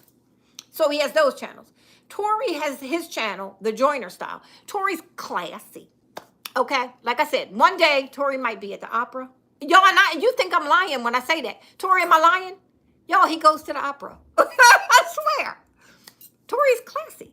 So he has those channels. Tori has his channel, The Joiner Style. Tori's classy. Okay? Like I said, one day Tori might be at the opera. Y'all, and you think I'm lying when I say that. Tori, am I lying? Y'all, he goes to the opera. I swear. Tori's classy.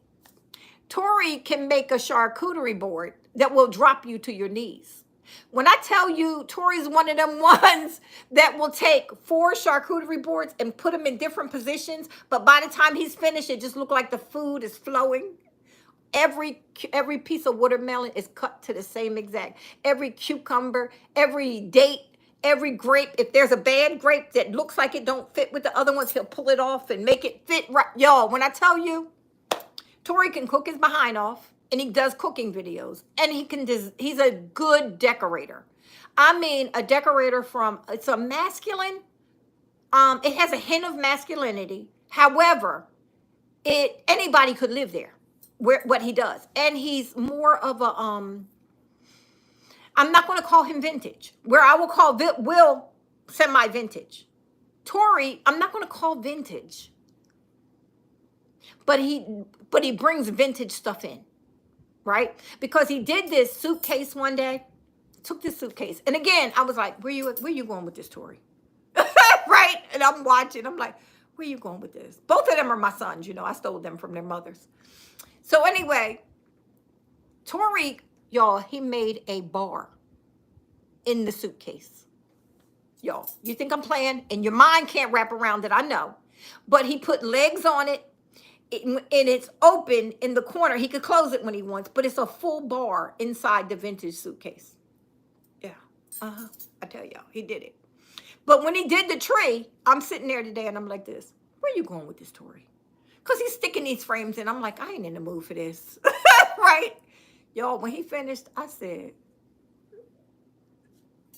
Tori can make a charcuterie board that will drop you to your knees. When I tell you Tori's one of them ones that will take 4 charcuterie boards and put them in different positions, but by the time he's finished, it just looks like the food is flowing. Every piece of watermelon is cut to the same exact. Every cucumber, every date, every grape. If there's a bad grape that looks like it don't fit with the other ones, he'll pull it off and make it fit right. Y'all, when I tell you, Tori can cook his behind off, and he does cooking videos, and he's a good decorator. I mean, a decorator it's a masculine, it has a hint of masculinity. However, anybody could live there, what he does. And he's more of a, I'm not going to call him vintage, where I will call Will semi-vintage. Tori, I'm not going to call vintage. But he brings vintage stuff in, right? Because he did this suitcase one day, took this suitcase. And again, I was like, where you going with this, Tori? Right? And I'm watching. I'm like, where you going with this? Both of them are my sons. You know, I stole them from their mothers. So anyway, Tori, y'all, he made a bar in the suitcase. Y'all, you think I'm playing? And your mind can't wrap around it, I know. But he put legs on it. And it's open in the corner. He could close it when he wants, but it's a full bar inside the vintage suitcase. Yeah. I tell y'all, he did it. But when he did the tree, I'm sitting there today and I'm like this. Where you going with this, Tori? Because he's sticking these frames in. I'm like, I ain't in the mood for this. Right? Y'all, when he finished, I said,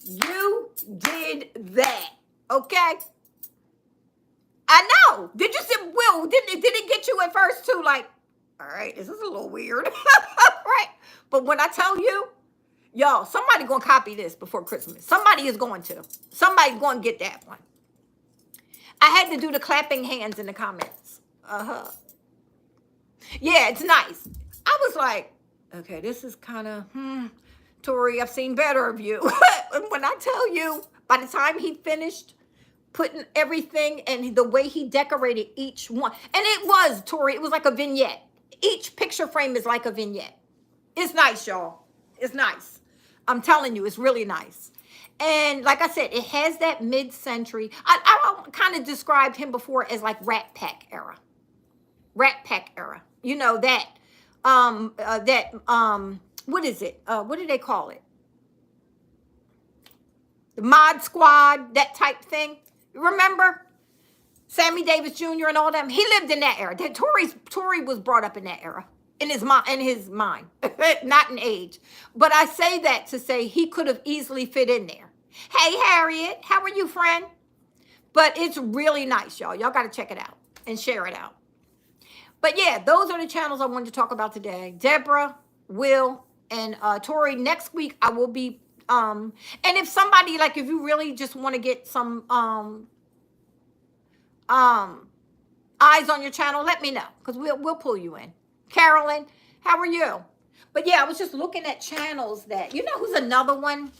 you did that. Okay? I know. Did you say, Will, did it get you at first too? Like, all right, this is a little weird. Right? But when I tell you, y'all, somebody going to copy this before Christmas. Somebody is going to. Somebody's going to get that one. I had to do the clapping hands in the comments. Yeah, it's nice. I was like, okay, this is kind of, Tori, I've seen better of you. And when I tell you, by the time he finished putting everything and the way he decorated each one. And it was, Tori, it was like a vignette. Each picture frame is like a vignette. It's nice, y'all. It's nice. I'm telling you, it's really nice. And like I said, it has that mid-century. I kind of described him before as like Rat Pack era. Rat Pack era. You know, what is it? What do they call it? The Mod Squad, that type thing. Remember Sammy Davis Jr. and all them? He lived in that era. Tori was brought up in that era, in his mind, not in age. But I say that to say he could have easily fit in there. Hey, Harriet, how are you, friend? But it's really nice, y'all. Y'all got to check it out and share it out. But yeah, those are the channels I wanted to talk about today. Debra, Will, and Tori. Next week I will be. And if somebody, like, if you really just want to get some eyes on your channel, let me know, because we'll pull you in. Carolyn, how are you? But yeah, I was just looking at channels that, you know who's another one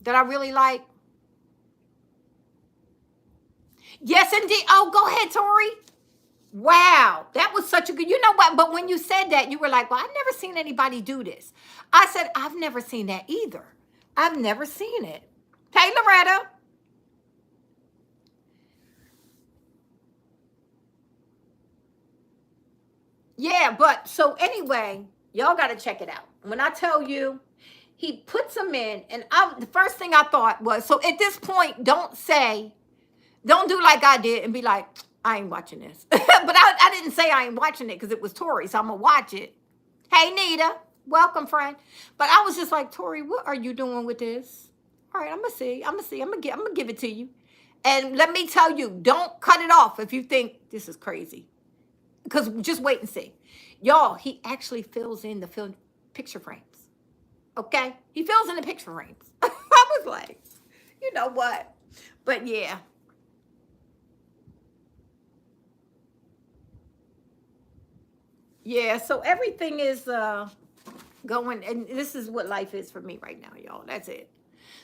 that I really like? Yes, indeed. Oh, go ahead, Tori. Wow, that was such a good, you know what? But when you said that, you were like, well, I've never seen anybody do this. I said, I've never seen that either. I've never seen it. Hey, Loretta. Yeah, but so anyway, y'all got to check it out. When I tell you, he puts them in, and the first thing I thought was, so at this point, don't do like I did and be like, I ain't watching this. But I didn't say I ain't watching it because it was Tori, so I'm going to watch it. Hey, Nita. Welcome, friend. But I was just like, Tori, what are you doing with this? All right, I'm going to see. I'm going to give it to you. And let me tell you, don't cut it off if you think this is crazy. Because just wait and see. Y'all, he actually fills in the picture frames. Okay? He fills in the picture frames. I was like, you know what? But yeah. Yeah, so everything is going, and this is what life is for me right now, y'all. That's it.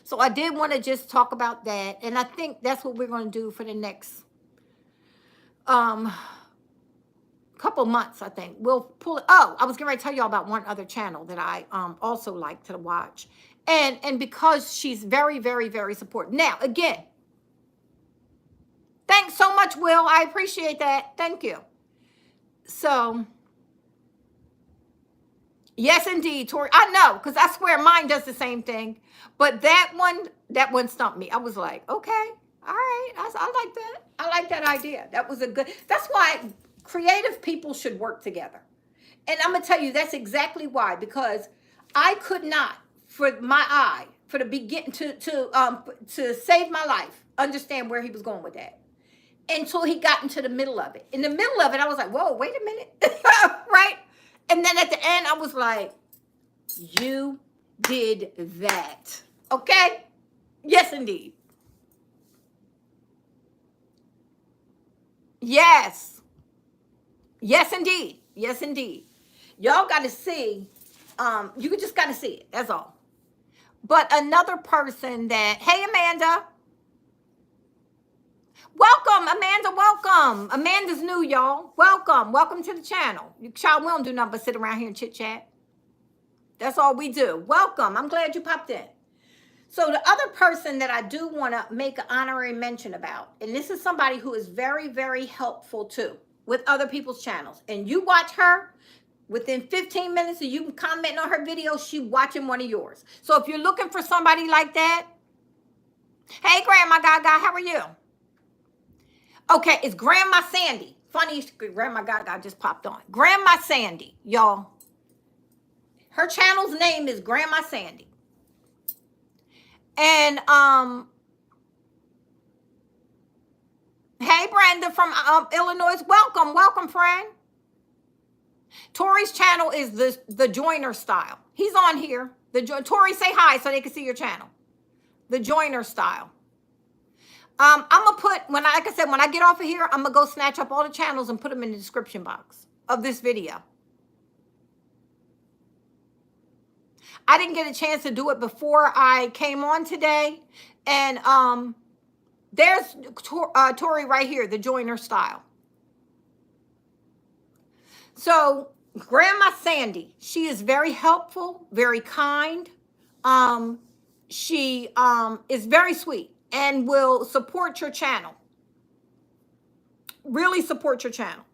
So I did want to just talk about that, and I think that's what we're going to do for the next um couple months. I think we'll pull it. Oh, I was going to tell y'all about one other channel that I also like to watch, and because she's very, very, very supportive. Now, again, thanks so much, Will. I appreciate that. Thank you. So, yes, indeed, Tori. I know, because I swear mine does the same thing. But that one stumped me. I was like, okay, all right. I like that. I like that idea. That was a good. That's why creative people should work together. And I'm gonna tell you, that's exactly why. Because I could not, for my eye, for the begin to save my life, understand where he was going with that until he got into the middle of it. In the middle of it, I was like, whoa, wait a minute, right? And then at the end, I was like, you did that. Okay? Yes, indeed. Yes. Yes, indeed. Yes, indeed. Y'all got to see. You just got to see it. That's all. But another person that, hey, Amanda. Welcome, Amanda, welcome. Amanda's new, y'all. Welcome. Welcome to the channel. Child, we don't do nothing but sit around here and chit-chat. That's all we do. Welcome. I'm glad you popped in. So the other person that I do want to make an honorary mention about, and this is somebody who is very, very helpful too with other people's channels. And you watch her, within 15 minutes of you commenting on her video, she watching one of yours. So if you're looking for somebody like that, hey, Grandma Gaga, how are you? Okay, it's Grandma Sandy. Funny, Grandma Gaga just popped on. Grandma Sandy, y'all. Her channel's name is Grandma Sandy. And hey, Brenda from Illinois, welcome, friend. Tori's channel is the joiner style. He's on here. Tori, say hi so they can see your channel. The joiner style. I'm gonna put like I said, when I get off of here, I'm gonna go snatch up all the channels and put them in the description box of this video. I didn't get a chance to do it before I came on today, and there's Tori right here, the joiner style. So Grandma Sandy, she is very helpful, very kind. She is very sweet and will support your channel. Really support your channel.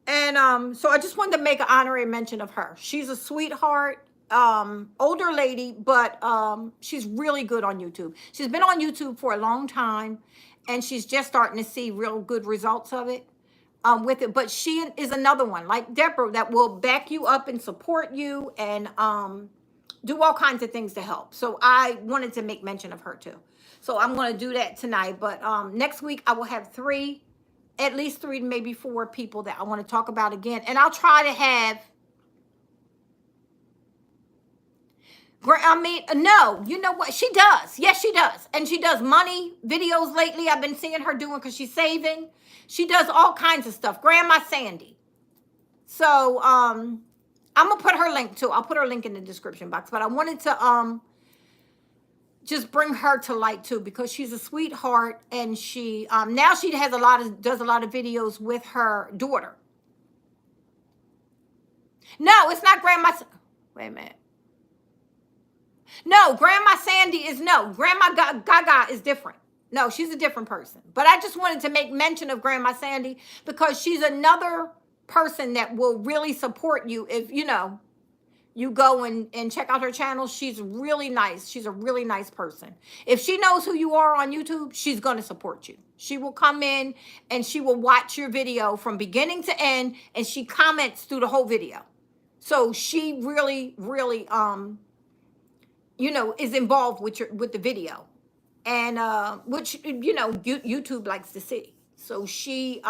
And so I just wanted to make an honorary mention of her. She's a sweetheart, older lady, but she's really good on YouTube. She's been on YouTube for a long time, and she's just starting to see real good results of it. With it, but she is another one like Debra that will back you up and support you and do all kinds of things to help. So I wanted to make mention of her too. So I'm going to do that tonight. But next week I will have at least three, maybe four people that I want to talk about again. And I'll try to have. No, you know what? She does. Yes, she does. And she does money videos lately. I've been seeing her doing because she's saving. She does all kinds of stuff. Grandma Sandy. So I'm going to put her link too. I'll put her link in the description box. But I wanted to just bring her to light too, because she's a sweetheart. And she now she does a lot of videos with her daughter. No, it's not Grandma. Wait a minute. No, Grandma Sandy is Grandma Gaga is different. No, she's a different person. But I just wanted to make mention of Grandma Sandy because she's another person that will really support you if, you go and check out her channel. She's really nice. She's a really nice person. If she knows who you are on YouTube, she's going to support you. She will come in and she will watch your video from beginning to end, and she comments through the whole video. So she really, really, is involved with the video. And which YouTube likes to see. So she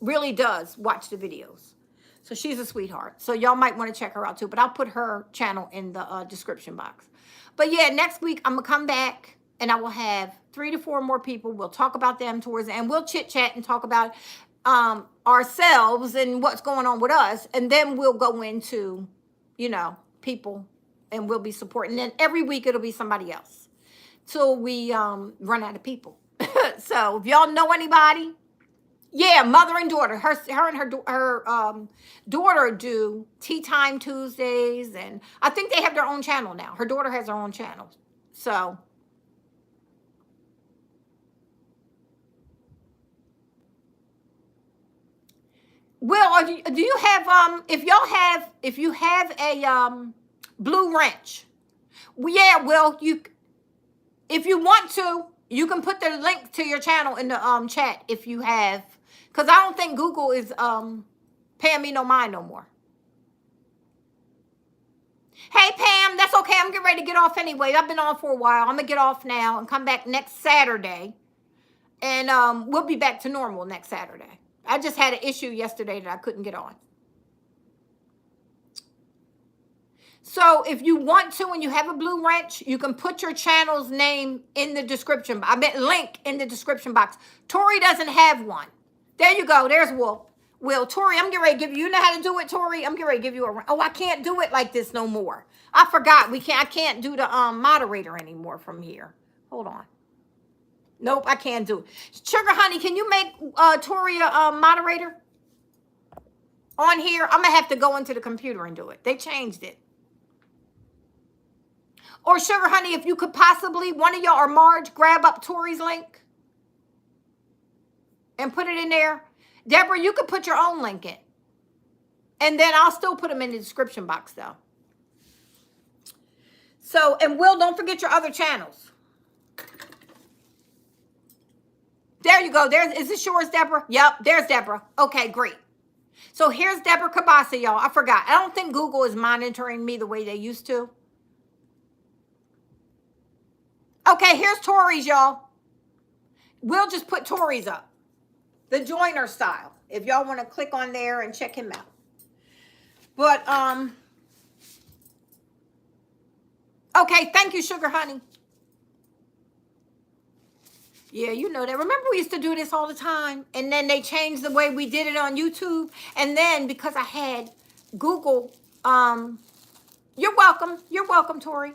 really does watch the videos. So she's a sweetheart. So y'all might want to check her out too. But I'll put her channel in the description box. But yeah, next week I'm gonna come back and I will have 3 to 4 more people. We'll talk about them towards the end. We'll chit chat and talk about ourselves and what's going on with us, and then we'll go into, you know, people, and we'll be supporting. Then every week it'll be somebody else till we run out of people. So if y'all know anybody, yeah, mother and daughter. Her and her daughter do Tea Time Tuesdays, and I think they have their own channel now. Her daughter has her own channel. So, Will, do you have if you have a blue wrench? Yeah, Will, you if you want to, you can put the link to your channel in the chat if you have, because I don't think Google is paying me no mind no more. Hey Pam, that's okay. I'm getting ready to get off anyway. I've been on for a while. I'm gonna get off now and come back next Saturday, and we'll be back to normal next Saturday. I just had an issue yesterday that I couldn't get on. So if you want to, and you have a blue wrench, you can put your channel's name in the description. I meant link in the description box. Tori doesn't have one. There you go. There's Will. Tori, I'm getting ready to give you. You know how to do it, Tori? I'm getting ready to give you a. Oh, I can't do it like this no more. I forgot. I can't do the moderator anymore from here. Hold on. Nope, I can't do it. Sugar Honey, can you make Tori a moderator on here? I'm gonna have to go into the computer and do it. They changed it. Or Sugar Honey, if you could possibly, one of y'all or Marge, grab up Tori's link and put it in there. Debra, you could put your own link in. And then I'll still put them in the description box though. So, and Will, don't forget your other channels. There you go. Is this yours, Debra? Yep, there's Debra. Okay, great. So here's Debra Kabasa, y'all. I forgot. I don't think Google is monitoring me the way they used to. Okay, here's Tori's, y'all. We'll just put Tori's up. The joiner style. If y'all want to click on there and check him out. But, okay, thank you, Sugar Honey. Yeah, you know that. Remember we used to do this all the time? And then they changed the way we did it on YouTube. And then because I had Google, you're welcome. You're welcome, Tori.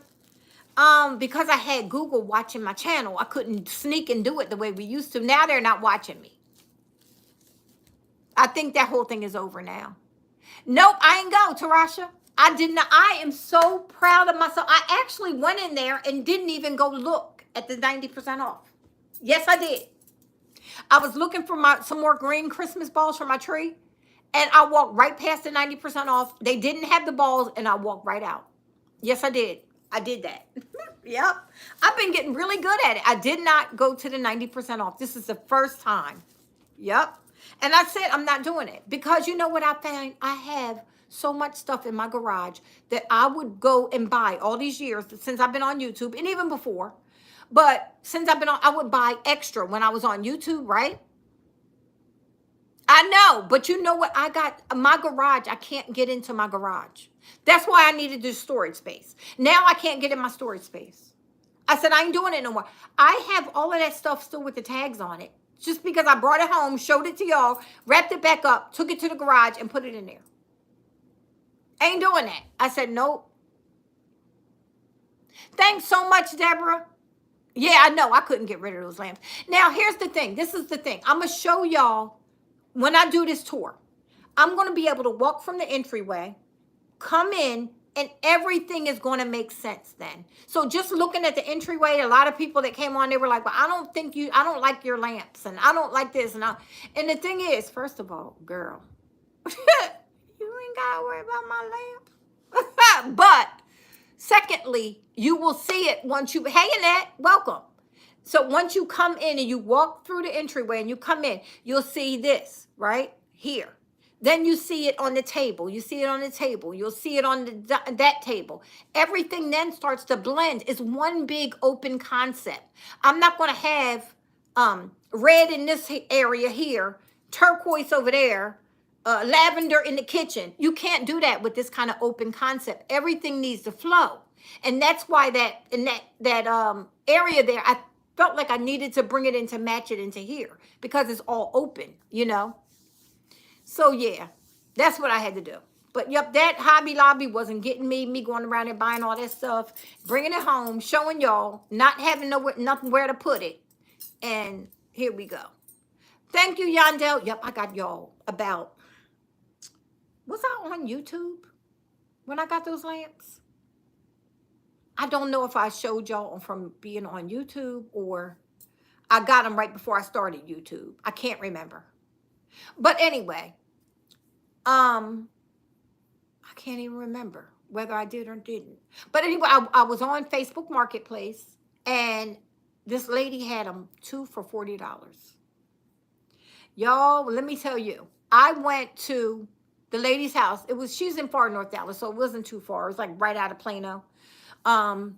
Because I had Google watching my channel, I couldn't sneak and do it the way we used to. Now they're not watching me. I think that whole thing is over now. Nope, I ain't go, Tarasha. I did not. I am so proud of myself. I actually went in there and didn't even go look at the 90% off. Yes, I did. I was looking for some more green Christmas balls for my tree, and I walked right past the 90% off. They didn't have the balls, and I walked right out. Yes, I did. I did that. Yep. I've been getting really good at it. I did not go to the 90% off. This is the first time. Yep. And I said I'm not doing it because you know what I found? I have so much stuff in my garage that I would go and buy all these years since I've been on YouTube and even before. But since I've been on, I would buy extra when I was on YouTube, right? I know, but you know what? I got my garage. I can't get into my garage. That's why I needed this storage space. Now I can't get in my storage space. I said, I ain't doing it no more. I have all of that stuff still with the tags on it. Just because I brought it home, showed it to y'all, wrapped it back up, took it to the garage and put it in there. Ain't doing that. I said, nope. Thanks so much, Debra. Yeah, I know. I couldn't get rid of those lamps. Now, here's the thing. This is the thing. I'm going to show y'all when I do this tour. I'm going to be able to walk from the entryway, come in, and everything is going to make sense then. So just looking at the entryway, a lot of people that came on, they were like, well, I don't like your lamps, and I don't like this. And the thing is, first of all, girl, you ain't got to worry about my lamp. But secondly, you will see it once you, hey Annette, welcome. So once you come in and you walk through the entryway and you come in, you'll see this right here. Then you see it on the table. You see it on the table. You'll see it on that table. Everything then starts to blend. It's one big open concept. I'm not going to have red in this area here, turquoise over there, lavender in the kitchen. You can't do that with this kind of open concept. Everything needs to flow. And that's why that in that area there, I felt like I needed to bring it in to match it into here because it's all open, you know. So yeah, that's what I had to do. But yep, that Hobby Lobby wasn't getting me going around and buying all that stuff, bringing it home, showing y'all, not having nothing where to put it. And here we go. Thank you, Yandel. Yep, I got y'all about, was I on YouTube when I got those lamps? I don't know if I showed y'all from being on YouTube or I got them right before I started YouTube. I can't remember. But anyway, I can't even remember whether I did or didn't. But anyway, I was on Facebook Marketplace and this lady had them 2 for $40. Y'all, let me tell you, I went to the lady's house. She's in far North Dallas, so it wasn't too far. It was like right out of Plano. Um,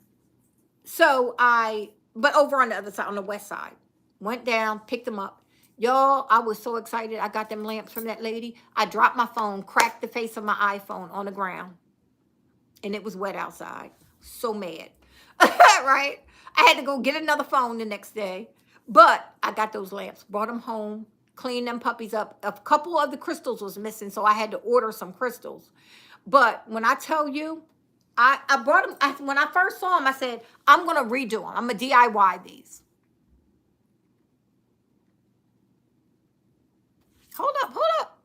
but over on the other side, on the west side, went down, picked them up. Y'all, I was so excited. I got them lamps from that lady. I dropped my phone, cracked the face of my iPhone on the ground, and it was wet outside. So mad, right? I had to go get another phone the next day, but I got those lamps, brought them home, cleaned them puppies up. A couple of the crystals was missing, so I had to order some crystals. But when I tell you, I brought them, when I first saw them, I said, I'm going to redo them. I'm going to DIY these. Hold up.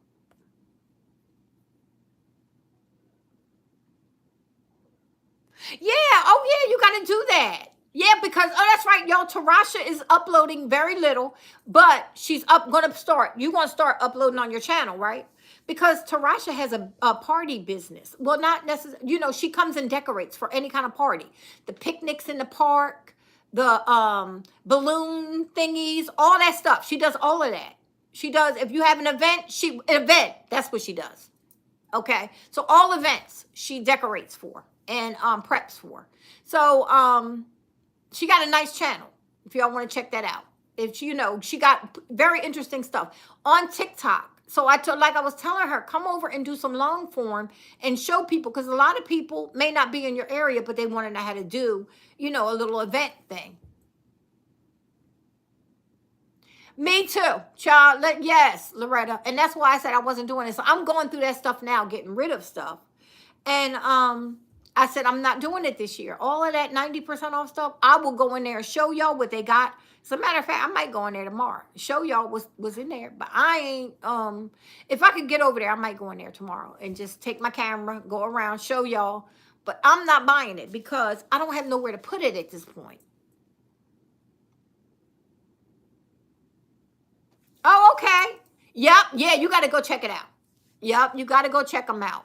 Yeah, oh yeah, you got to do that. Yeah, because, oh, that's right, y'all, Tarasha is uploading very little, but she's going to start. You're going to start uploading on your channel, right? Because Tarasha has a party business. Well, not necessarily, she comes and decorates for any kind of party. The picnics in the park, the balloon thingies, all that stuff. She does all of that. She does, if you have an event, that's what she does. Okay, so all events she decorates for and preps for. So she got a nice channel if y'all want to check that out. If she got very interesting stuff on TikTok. So like I was telling her, come over and do some long form and show people, because a lot of people may not be in your area, but they want to know how to do, a little event thing. Me too, child. Yes, Loretta. And that's why I said I wasn't doing it. So I'm going through that stuff now, getting rid of stuff. And I said, I'm not doing it this year. All of that 90% off stuff, I will go in there and show y'all what they got. As a matter of fact, I might go in there tomorrow, show y'all what's in there. But I ain't, if I could get over there, I might go in there tomorrow and just take my camera, go around, show y'all. But I'm not buying it because I don't have nowhere to put it at this point. Oh, okay. Yep. Yeah, you got to go check it out. Yep, you got to go check them out.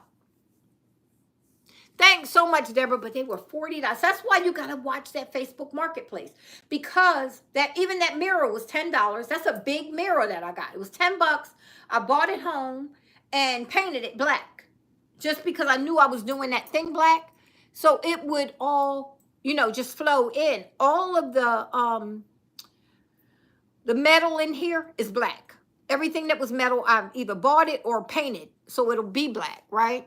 Thanks so much, Debra, but they were $40. That's why you got to watch that Facebook Marketplace, because even that mirror was $10. That's a big mirror that I got. It was $10. I bought it home and painted it black just because I knew I was doing that thing black. So it would all, just flow in. All of the metal in here is black. Everything that was metal, I've either bought it or painted, so it'll be black, right?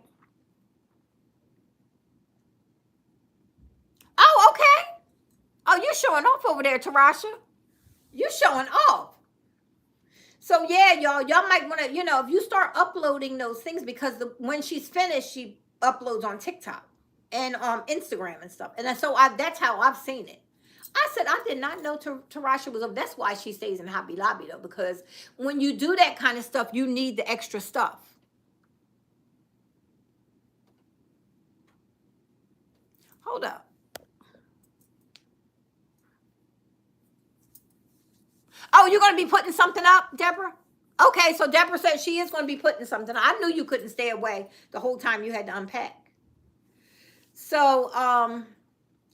Oh, okay. Oh, you're showing off over there, Tarasha. You're showing off. So yeah, y'all might want to, if you start uploading those things, because when she's finished, she uploads on TikTok and Instagram and stuff. And so that's how I've seen it. I said, I did not know Tarasha was up. That's why she stays in Hobby Lobby, though, because when you do that kind of stuff, you need the extra stuff. Hold up. Oh, you're going to be putting something up, Debra? Okay, so Debra said she is going to be putting something up. I knew you couldn't stay away the whole time you had to unpack. So,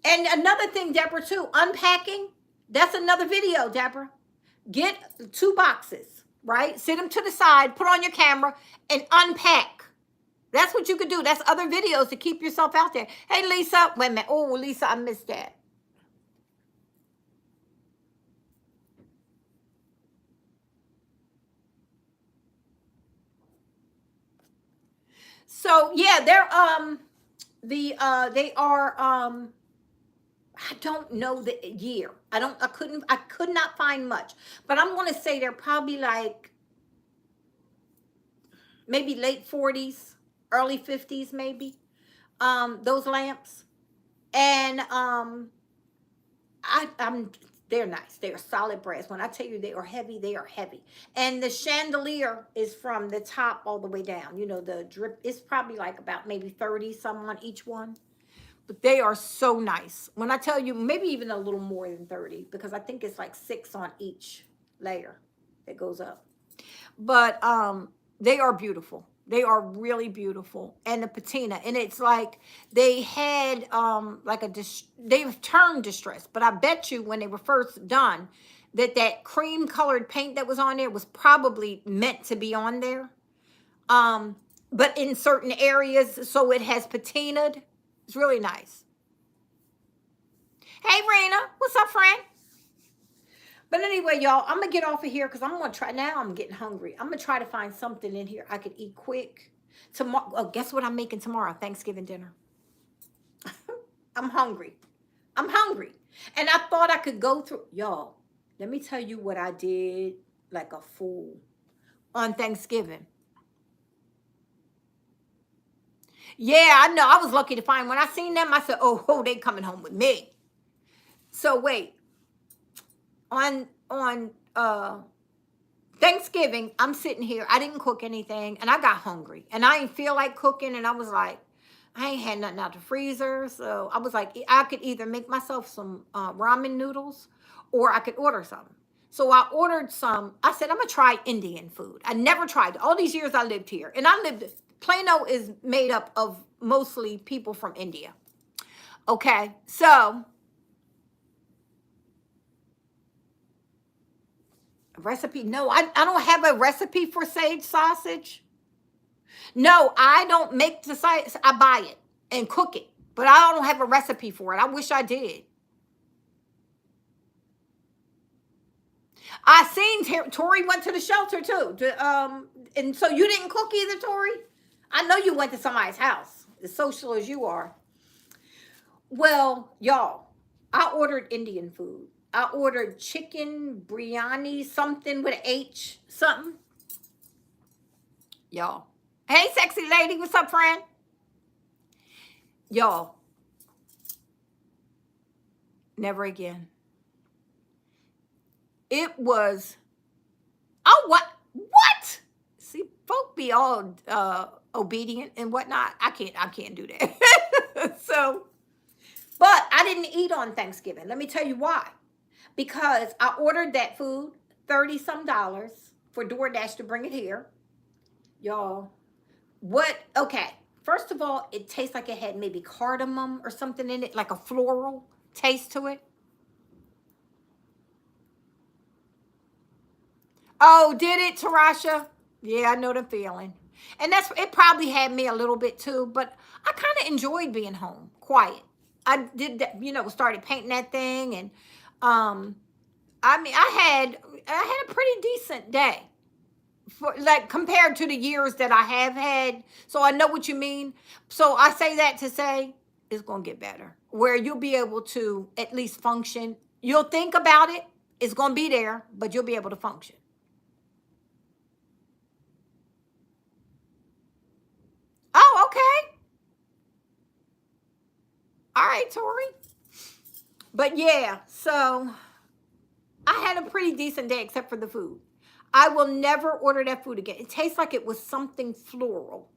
and another thing, Debra, too, unpacking, that's another video, Debra. Get 2 boxes, right? Sit them to the side, put on your camera, and unpack. That's what you could do. That's other videos to keep yourself out there. Hey, Lisa. Wait a minute. Oh, Lisa, I missed that. So, yeah, they are, I don't know the year. I could not find much. But I'm going to say they're probably like maybe late 40s, early 50s, maybe. Those lamps. And I'm they're nice. They are solid brass. When I tell you they are heavy, they are heavy. And the chandelier is from the top all the way down. You know, the drip is probably like about maybe 30 some on each one. But they are so nice. When I tell you, maybe even a little more than 30, because I think it's like 6 on each layer that goes up. But they are beautiful. They are really beautiful. And the patina, and it's like they had like they've turned distressed, but I bet you when they were first done that cream colored paint that was on there was probably meant to be on there. But in certain areas, so it has patinaed. It's really nice. Hey, Rena, what's up, friend? But anyway, y'all, I'm going to get off of here because I'm going to try. Now I'm getting hungry. I'm going to try to find something in here I could eat quick. Tomorrow, oh, guess what I'm making tomorrow? Thanksgiving dinner. I'm hungry. I'm hungry. And I thought I could go through. Y'all, let me tell you what I did like a fool on Thanksgiving. Yeah, I know. I was lucky to find. When I seen them, I said, oh, they coming home with me. So wait. On Thanksgiving, I'm sitting here. I didn't cook anything, and I got hungry, and I didn't feel like cooking, and I was like, I ain't had nothing out the freezer, so I was like, I could either make myself some ramen noodles, or I could order some. So I ordered some. I said, I'm gonna try Indian food. I never tried. All these years I lived here, and Plano is made up of mostly people from India. Okay, so recipe? No, I don't have a recipe for sage sausage. No, I don't make the sausage. I buy it and cook it, but I don't have a recipe for it. I wish I did. I seen Tori went to the shelter too. And so you didn't cook either, Tori? I know you went to somebody's house, as social as you are. Well, y'all, I ordered Indian food. I ordered chicken biryani, something with an H, something. Y'all. Hey, sexy lady. What's up, friend? Y'all. Never again. It was, oh, what? See, folk be all obedient and whatnot. I can't do that. So, but I didn't eat on Thanksgiving. Let me tell you why. Because I ordered that food, $30 some for DoorDash to bring it here. Y'all, okay. First of all, it tastes like it had maybe cardamom or something in it, like a floral taste to it. Oh, did it, Tarasha? Yeah, I know the feeling. And it probably had me a little bit too, but I kind of enjoyed being home, quiet. I did that, started painting that thing, and I mean, I had a pretty decent day, like compared to the years that I have had. So I know what you mean. So I say that to say it's gonna get better, where you'll be able to at least function. You'll think about it. It's gonna be there, but you'll be able to function. Oh, okay. All right, Tori. But yeah, so I had a pretty decent day except for the food. I will never order that food again. It tastes like it was something floral.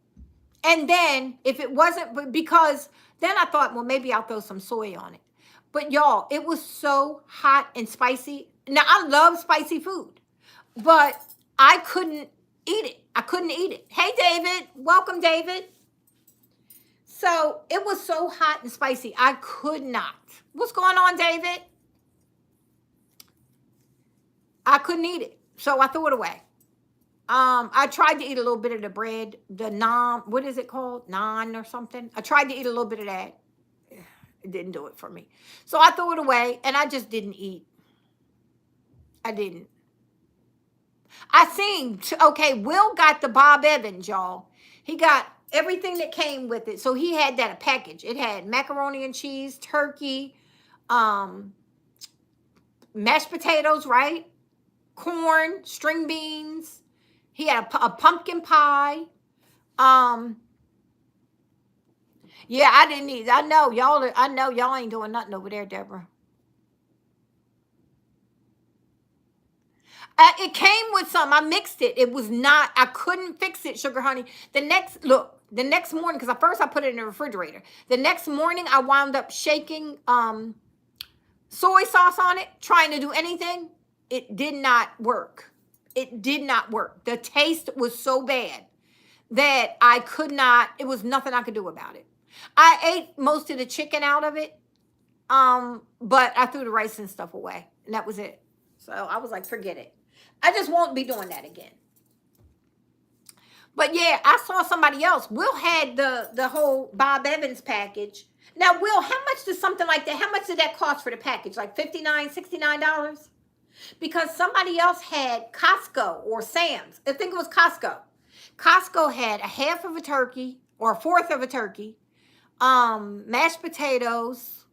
And then if it wasn't, because then I thought, well, maybe I'll throw some soy on it. But y'all, it was so hot and spicy. Now, I love spicy food, but I couldn't eat it. I couldn't eat it. Hey, David. Welcome, David. So it was so hot and spicy. I could not. What's going on, David? I couldn't eat it. So I threw it away. I tried to eat a little bit of the bread, the naan, what is it called? Naan or something. I tried to eat a little bit of that. It didn't do it for me. So I threw it away, and I just didn't eat. I didn't. I seen, okay, Will got the Bob Evans, y'all. He got everything that came with it. So he had that a package. It had macaroni and cheese, turkey, mashed potatoes, right? Corn, string beans. He had a pumpkin pie. Yeah, I didn't either. I know y'all. I know y'all ain't doing nothing over there, Deborah. It came with some. I mixed it. It was not. I couldn't fix it, sugar honey. The next morning, because at first I put it in the refrigerator. The next morning, I wound up shaking soy sauce on it, trying to do anything. It did not work. It did not work. The taste was so bad that I could not. It was nothing I could do about it. I ate most of the chicken out of it, but I threw the rice and stuff away, and that was it. So I was like, forget it. I just won't be doing that again. But yeah, I saw somebody else. Will had the whole Bob Evans package. Now, Will, how much does something like that, how much did that cost for the package? Like $59, $69? Because somebody else had Costco or Sam's. I think it was Costco. Costco had a half of a turkey or a fourth of a turkey, mashed potatoes,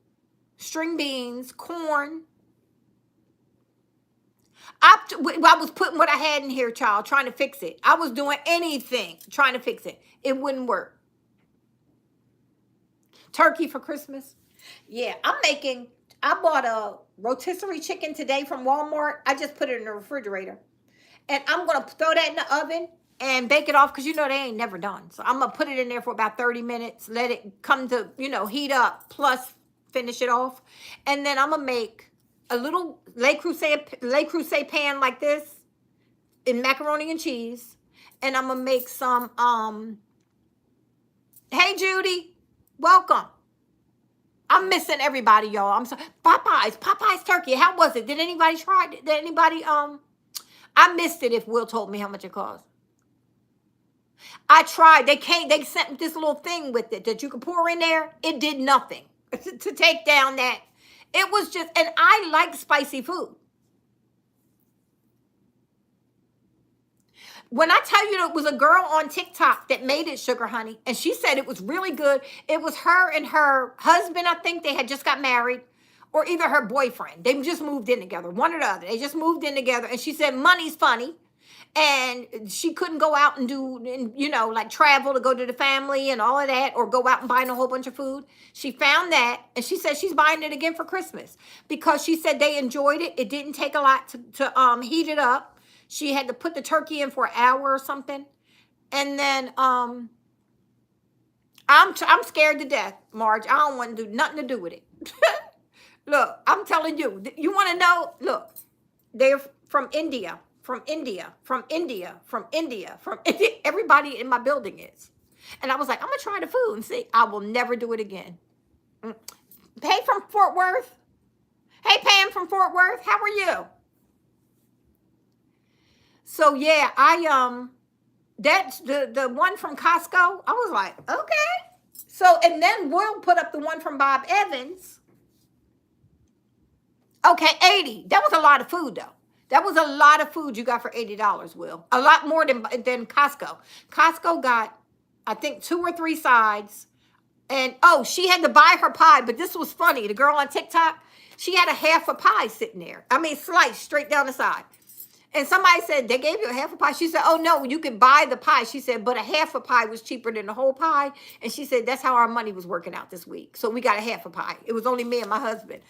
string beans, corn. I was putting what I had in here, child, trying to fix it. I was doing anything trying to fix it. It wouldn't work. Turkey for Christmas. Yeah, I bought a rotisserie chicken today from Walmart. I just put it in the refrigerator. And I'm going to throw that in the oven and bake it off because, they ain't never done. So I'm going to put it in there for about 30 minutes, let it come to, heat up, plus finish it off. And then I'm going to make a little Le Creuset pan like this in macaroni and cheese. And I'm going to make some, hey, Judy, welcome. I'm missing everybody, y'all. I'm sorry. Popeye's turkey. How was it? Did anybody try it? Did anybody, I missed it if Will told me how much it cost. I tried. They sent this little thing with it that you could pour in there. It did nothing to take down that. It was just, and I like spicy food. When I tell you, it was a girl on TikTok that made it, sugar honey, and she said it was really good. It was her and her husband, I think they had just got married, or either her boyfriend. They just moved in together, one or the other. They just moved in together, and she said money's funny, and she couldn't go out and do, like travel to go to the family and all of that, or go out and buy a whole bunch of food. She found that, and she said she's buying it again for Christmas because she said they enjoyed it. It didn't take a lot to heat it up. She had to put the turkey in for an hour or something. And then I'm scared to death, Marge. I don't want to do nothing to do with it. Look, I'm telling you. You want to know? Look, they're from India, from India, from India, from India, from India. Everybody in my building is. And I was like, I'm going to try the food and see. I will never do it again. Hey, from Fort Worth. Hey, Pam from Fort Worth. How are you? So yeah, that's the one from Costco. I was like, okay. So, and then we'll put up the one from Bob Evans. Okay, 80. That was a lot of food though. That was a lot of food you got for $80, Will. A lot more than Costco. Costco got, I think, 2 or 3 sides. And she had to buy her pie, but this was funny. The girl on TikTok, she had a half a pie sitting there. I mean, sliced straight down the side. And somebody said, they gave you a half a pie. She said, oh, no, you could buy the pie. She said, but a half a pie was cheaper than the whole pie. And she said, that's how our money was working out this week. So we got a half a pie. It was only me and my husband.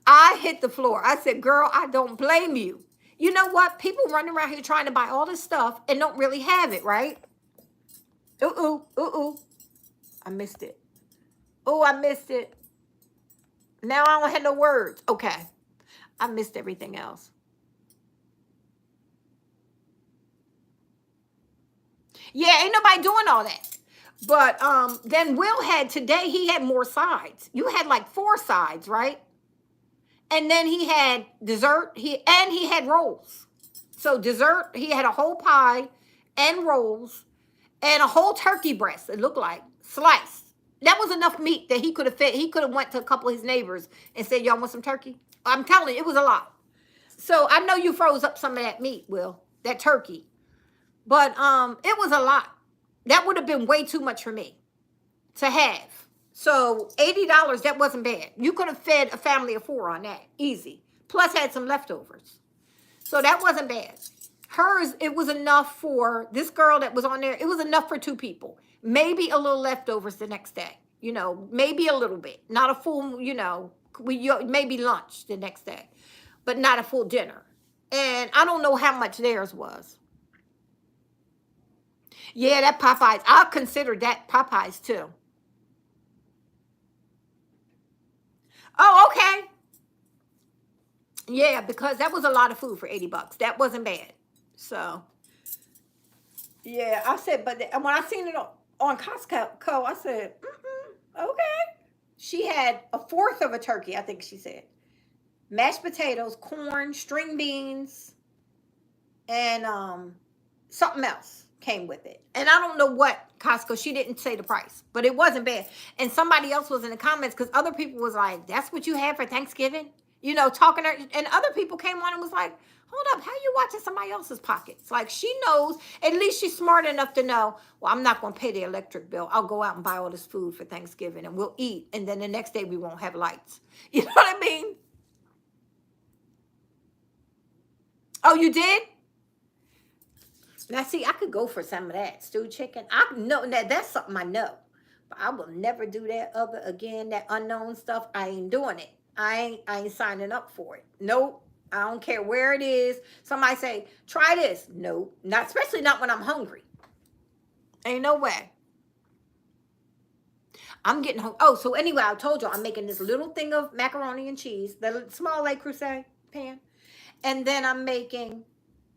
I hit the floor. I said, girl, I don't blame you. You know what? People running around here trying to buy all this stuff and don't really have it, right? Ooh. I missed it. Oh, I missed it. Now I don't have no words. Okay. I missed everything else. Yeah, ain't nobody doing all that. But then Will had today, he had more sides. You had like 4 sides, right? And then he had dessert, he had rolls. So dessert, he had a whole pie and rolls and a whole turkey breast, it looked like, sliced. That was enough meat that he could have fed. He could have went to a couple of his neighbors and said, y'all want some turkey? I'm telling you, it was a lot. So I know you froze up some of that meat, Will, that turkey. But it was a lot. That would have been way too much for me to have. So $80, that wasn't bad. You could have fed a family of 4 on that, easy. Plus had some leftovers. So that wasn't bad. Hers, it was enough for this girl that was on there. It was enough for 2 people. Maybe a little leftovers the next day. You know, maybe a little bit. Not a full, you know, maybe lunch the next day. But not a full dinner. And I don't know how much theirs was. Yeah, that Popeyes. I'll consider that Popeyes too. Oh, okay. Yeah, because that was a lot of food for $80. That wasn't bad. So, yeah, I said, but when I seen it on Costco, I said, okay. She had a fourth of a turkey, I think she said. Mashed potatoes, corn, string beans, and something else came with it. And I don't know what Costco, she didn't say the price, but it wasn't bad. And somebody else was in the comments because other people was like, that's what you had for Thanksgiving? You know, talking, and other people came on and was like, hold up, how you watching somebody else's pockets? Like, she knows, at least she's smart enough to know, well, I'm not going to pay the electric bill. I'll go out and buy all this food for Thanksgiving and we'll eat. And then the next day we won't have lights. You know what I mean? Oh, you did? Now, see, I could go for some of that stewed chicken. I know that that's something I know. But I will never do that other again, that unknown stuff. I ain't doing it. I ain't signing up for it. Nope. I don't care where it is. Somebody say, try this. Nope. Not, especially not when I'm hungry. Ain't no way. I'm getting home. Oh, so anyway, I told you I'm making this little thing of macaroni and cheese, the small Le Creuset pan. And then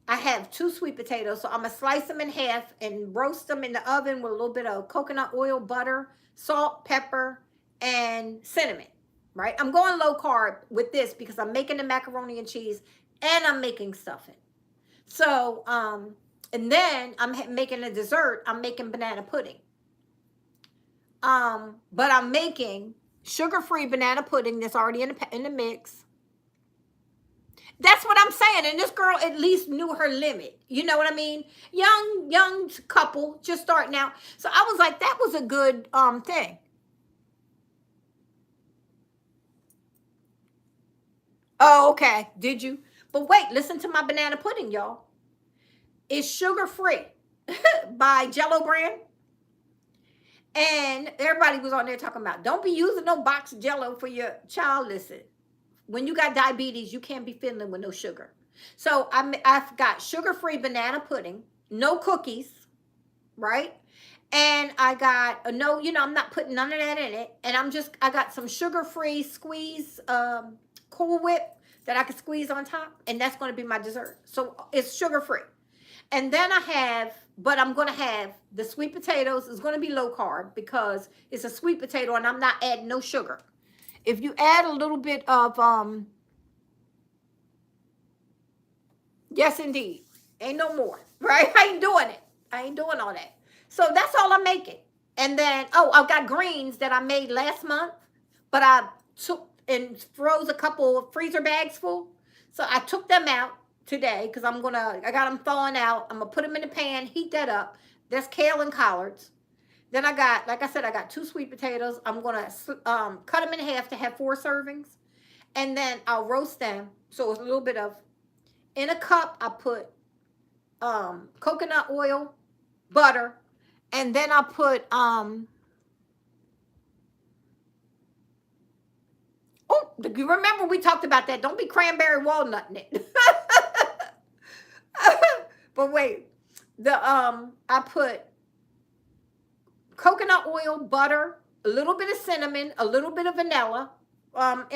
I have 2 sweet potatoes, so I'm going to slice them in half and roast them in the oven with a little bit of coconut oil, butter, salt, pepper, and cinnamon, right? I'm going low carb with this because I'm making the macaroni and cheese and I'm making stuffing. So, and then I'm making a dessert. I'm making banana pudding. But I'm making sugar-free banana pudding that's already in the mix. That's what I'm saying. And this girl at least knew her limit. You know what I mean? Young couple just starting out. So I was like, that was a good thing. Oh, okay. Did you? But wait, listen to my banana pudding, y'all. It's sugar-free by Jello brand. And everybody was on there talking about, don't be using no box Jello for your child. Listen. When you got diabetes, you can't be fiddling with no sugar. So I've got sugar-free banana pudding, no cookies, right? And I got no, you know, I'm not putting none of that in it. And I got some sugar-free squeeze Cool Whip that I can squeeze on top. And that's going to be my dessert. So it's sugar-free. And then but I'm going to have the sweet potatoes. It's going to be low carb because it's a sweet potato and I'm not adding no sugar. If you add a little bit of, yes, indeed. Ain't no more, right? I ain't doing it. I ain't doing all that. So that's all I'm making. And then, I've got greens that I made last month, but I took and froze a couple of freezer bags full. So I took them out today because I got them thawing out. I'm going to put them in the pan, heat that up. That's kale and collards. Then I got, like I said, I got 2 sweet potatoes. I'm going to cut them in half to have 4 servings. And then I'll roast them. So it's a little bit of, in a cup, I put coconut oil, butter. And then I'll put, remember we talked about that. Don't be cranberry walnut in it. But wait, I put coconut oil, butter, a little bit of cinnamon, a little bit of vanilla, not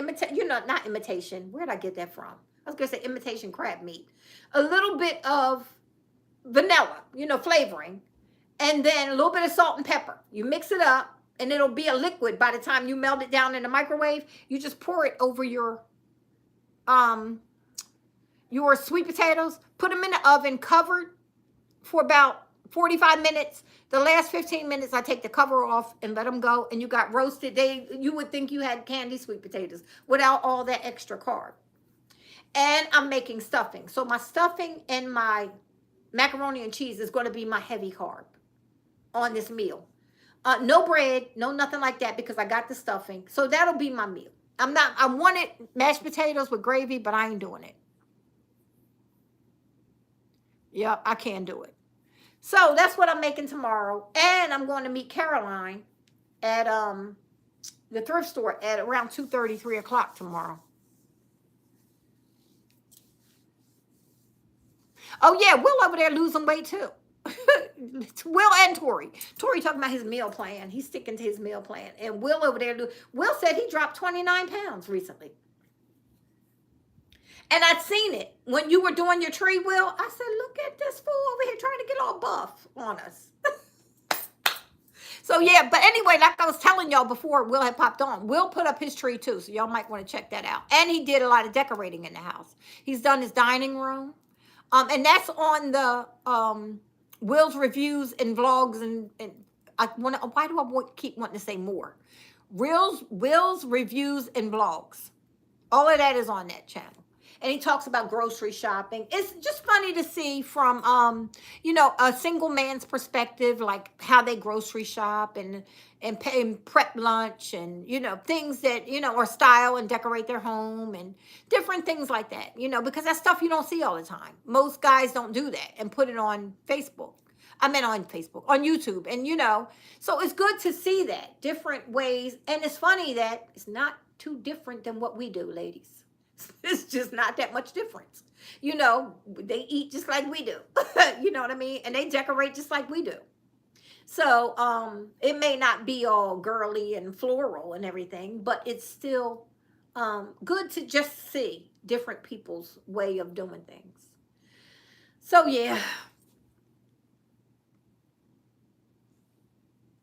imitation. Where did I get that from? I was going to say imitation crab meat. A little bit of vanilla, flavoring, and then a little bit of salt and pepper. You mix it up, and it'll be a liquid by the time you melt it down in the microwave. You just pour it over your sweet potatoes, put them in the oven covered for about 45 minutes. The last 15 minutes, I take the cover off and let them go. And you got roasted. You would think you had candy sweet potatoes without all that extra carb. And I'm making stuffing. So my stuffing and my macaroni and cheese is going to be my heavy carb on this meal. No bread, no nothing like that because I got the stuffing. So that'll be my meal. I wanted mashed potatoes with gravy, but I ain't doing it. Yep, I can do it. So that's what I'm making tomorrow. And I'm going to meet Caroline at the thrift store at around 2:30, 3 o'clock tomorrow. Oh yeah, Will over there losing weight too. Will and Tori. Tori talking about his meal plan. He's sticking to his meal plan. And Will over there, Will said he dropped 29 pounds recently. And I'd seen it when you were doing your tree, Will. I said, look at this fool over here trying to get all buff on us. So yeah, but anyway, like I was telling y'all before Will had popped on, Will put up his tree too, so y'all might want to check that out. And he did a lot of decorating in the house. He's done his dining room. And that's on the Will's reviews and vlogs and I want to, why do I keep wanting to say more? Will's reviews and vlogs. All of that is on that channel. And he talks about grocery shopping. It's just funny to see from a single man's perspective, like how they grocery shop and prep lunch and things that or style and decorate their home and different things like that. Because that's stuff you don't see all the time. Most guys don't do that and put it on Facebook. I meant on Facebook, on YouTube, and so it's good to see that different ways. And it's funny that it's not too different than what we do, ladies. It's just not that much difference. They eat just like we do. You know what I mean? And they decorate just like we do. So it may not be all girly and floral and everything, but it's still good to just see different people's way of doing things. So yeah.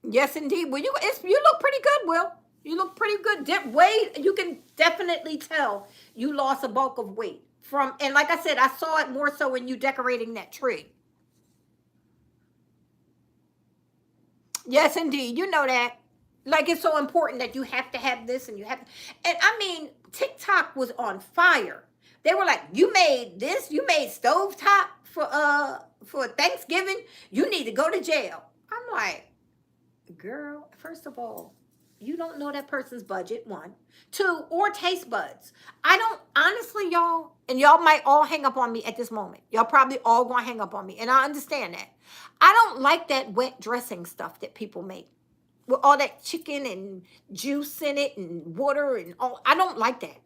Yes, indeed. Well, you look pretty good, Will. You look pretty good. Weight, you can definitely tell you lost a bulk of weight and like I said, I saw it more so when you decorating that tree. Yes, indeed. You know that. Like it's so important that you have to have this and you have to, and I mean, TikTok was on fire. They were like, you made this, you made stovetop for Thanksgiving, you need to go to jail. I'm like, girl, first of all, you don't know that person's budget, one. Two, or taste buds. I don't, honestly, y'all, and y'all might all hang up on me at this moment. Y'all probably all gonna hang up on me, and I understand that. I don't like that wet dressing stuff that people make with all that chicken and juice in it and water and all. I don't like that.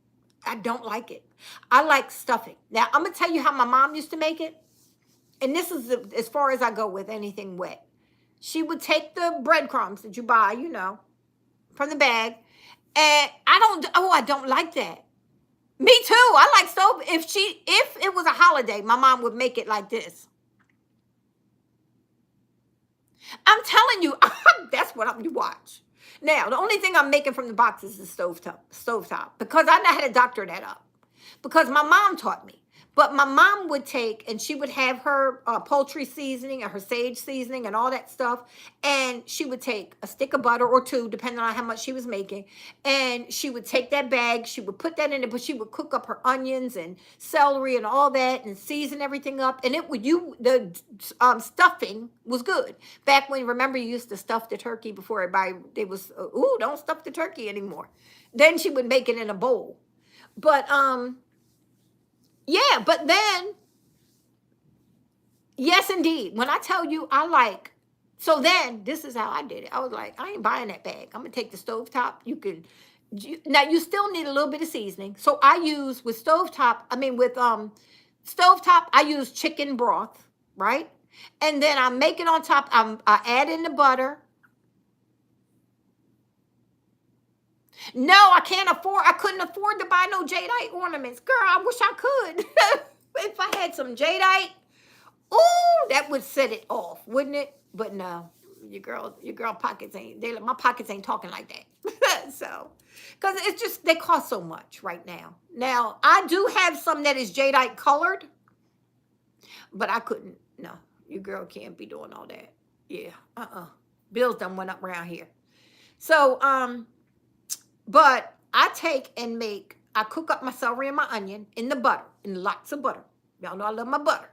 I don't like it. I like stuffing. Now, I'm gonna tell you how my mom used to make it, and this is as far as I go with anything wet. She would take the breadcrumbs that you buy, from the bag. And I don't like that. Me too. I like stove. If it was a holiday, my mom would make it like this. I'm telling you, that's what you watch. Now, the only thing I'm making from the box is the stovetop, because I know how to doctor that up. Because my mom taught me. But my mom would take, and she would have her poultry seasoning and her sage seasoning and all that stuff. And she would take a stick of butter or two, depending on how much she was making. And she would take that bag, she would put that in it, but she would cook up her onions and celery and all that and season everything up. And the stuffing was good. Back when, remember, you used to stuff the turkey before they was, don't stuff the turkey anymore. Then she would make it in a bowl. But, yeah, but then, yes, indeed. When I tell you so then this is how I did it. I was like, I ain't buying that bag. I'm going to take the stovetop. Now you still need a little bit of seasoning. So I use with stovetop, I use chicken broth, right? And then I make it on top. I add in the butter. No, I couldn't afford to buy no jadeite ornaments. Girl, I wish I could. If I had some jadeite, that would set it off, wouldn't it? But no, your girl pockets my pockets ain't talking like that. So, because it's just, they cost so much right now. Now, I do have some that is jadeite colored, but I couldn't, no, your girl can't be doing all that. Yeah, bills done went up around here. So, but I cook up my celery and my onion in the butter, in lots of butter. Y'all know I love my butter.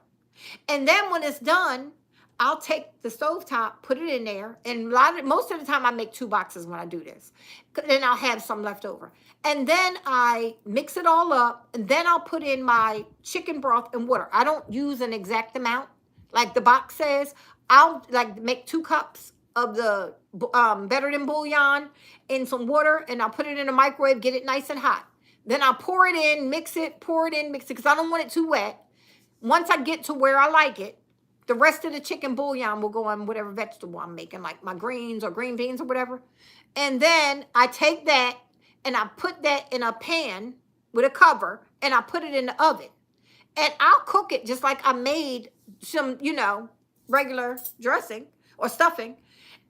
And then when it's done, I'll take the stovetop, put it in there, and most of the time I make 2 boxes when I do this. Then I'll have some left over. And then I mix it all up, and then I'll put in my chicken broth and water. I don't use an exact amount. like the box says. I'll like make 2 cups of the better than bouillon in some water, and I'll put it in the microwave, get it nice and hot. Then I'll pour it in, mix it, pour it in, mix it, because I don't want it too wet. Once I get to where I like it, the rest of the chicken bouillon will go on whatever vegetable I'm making, like my greens or green beans or whatever. And then I take that and I put that in a pan with a cover, and I put it in the oven. And I'll cook it just like I made some, regular dressing or stuffing.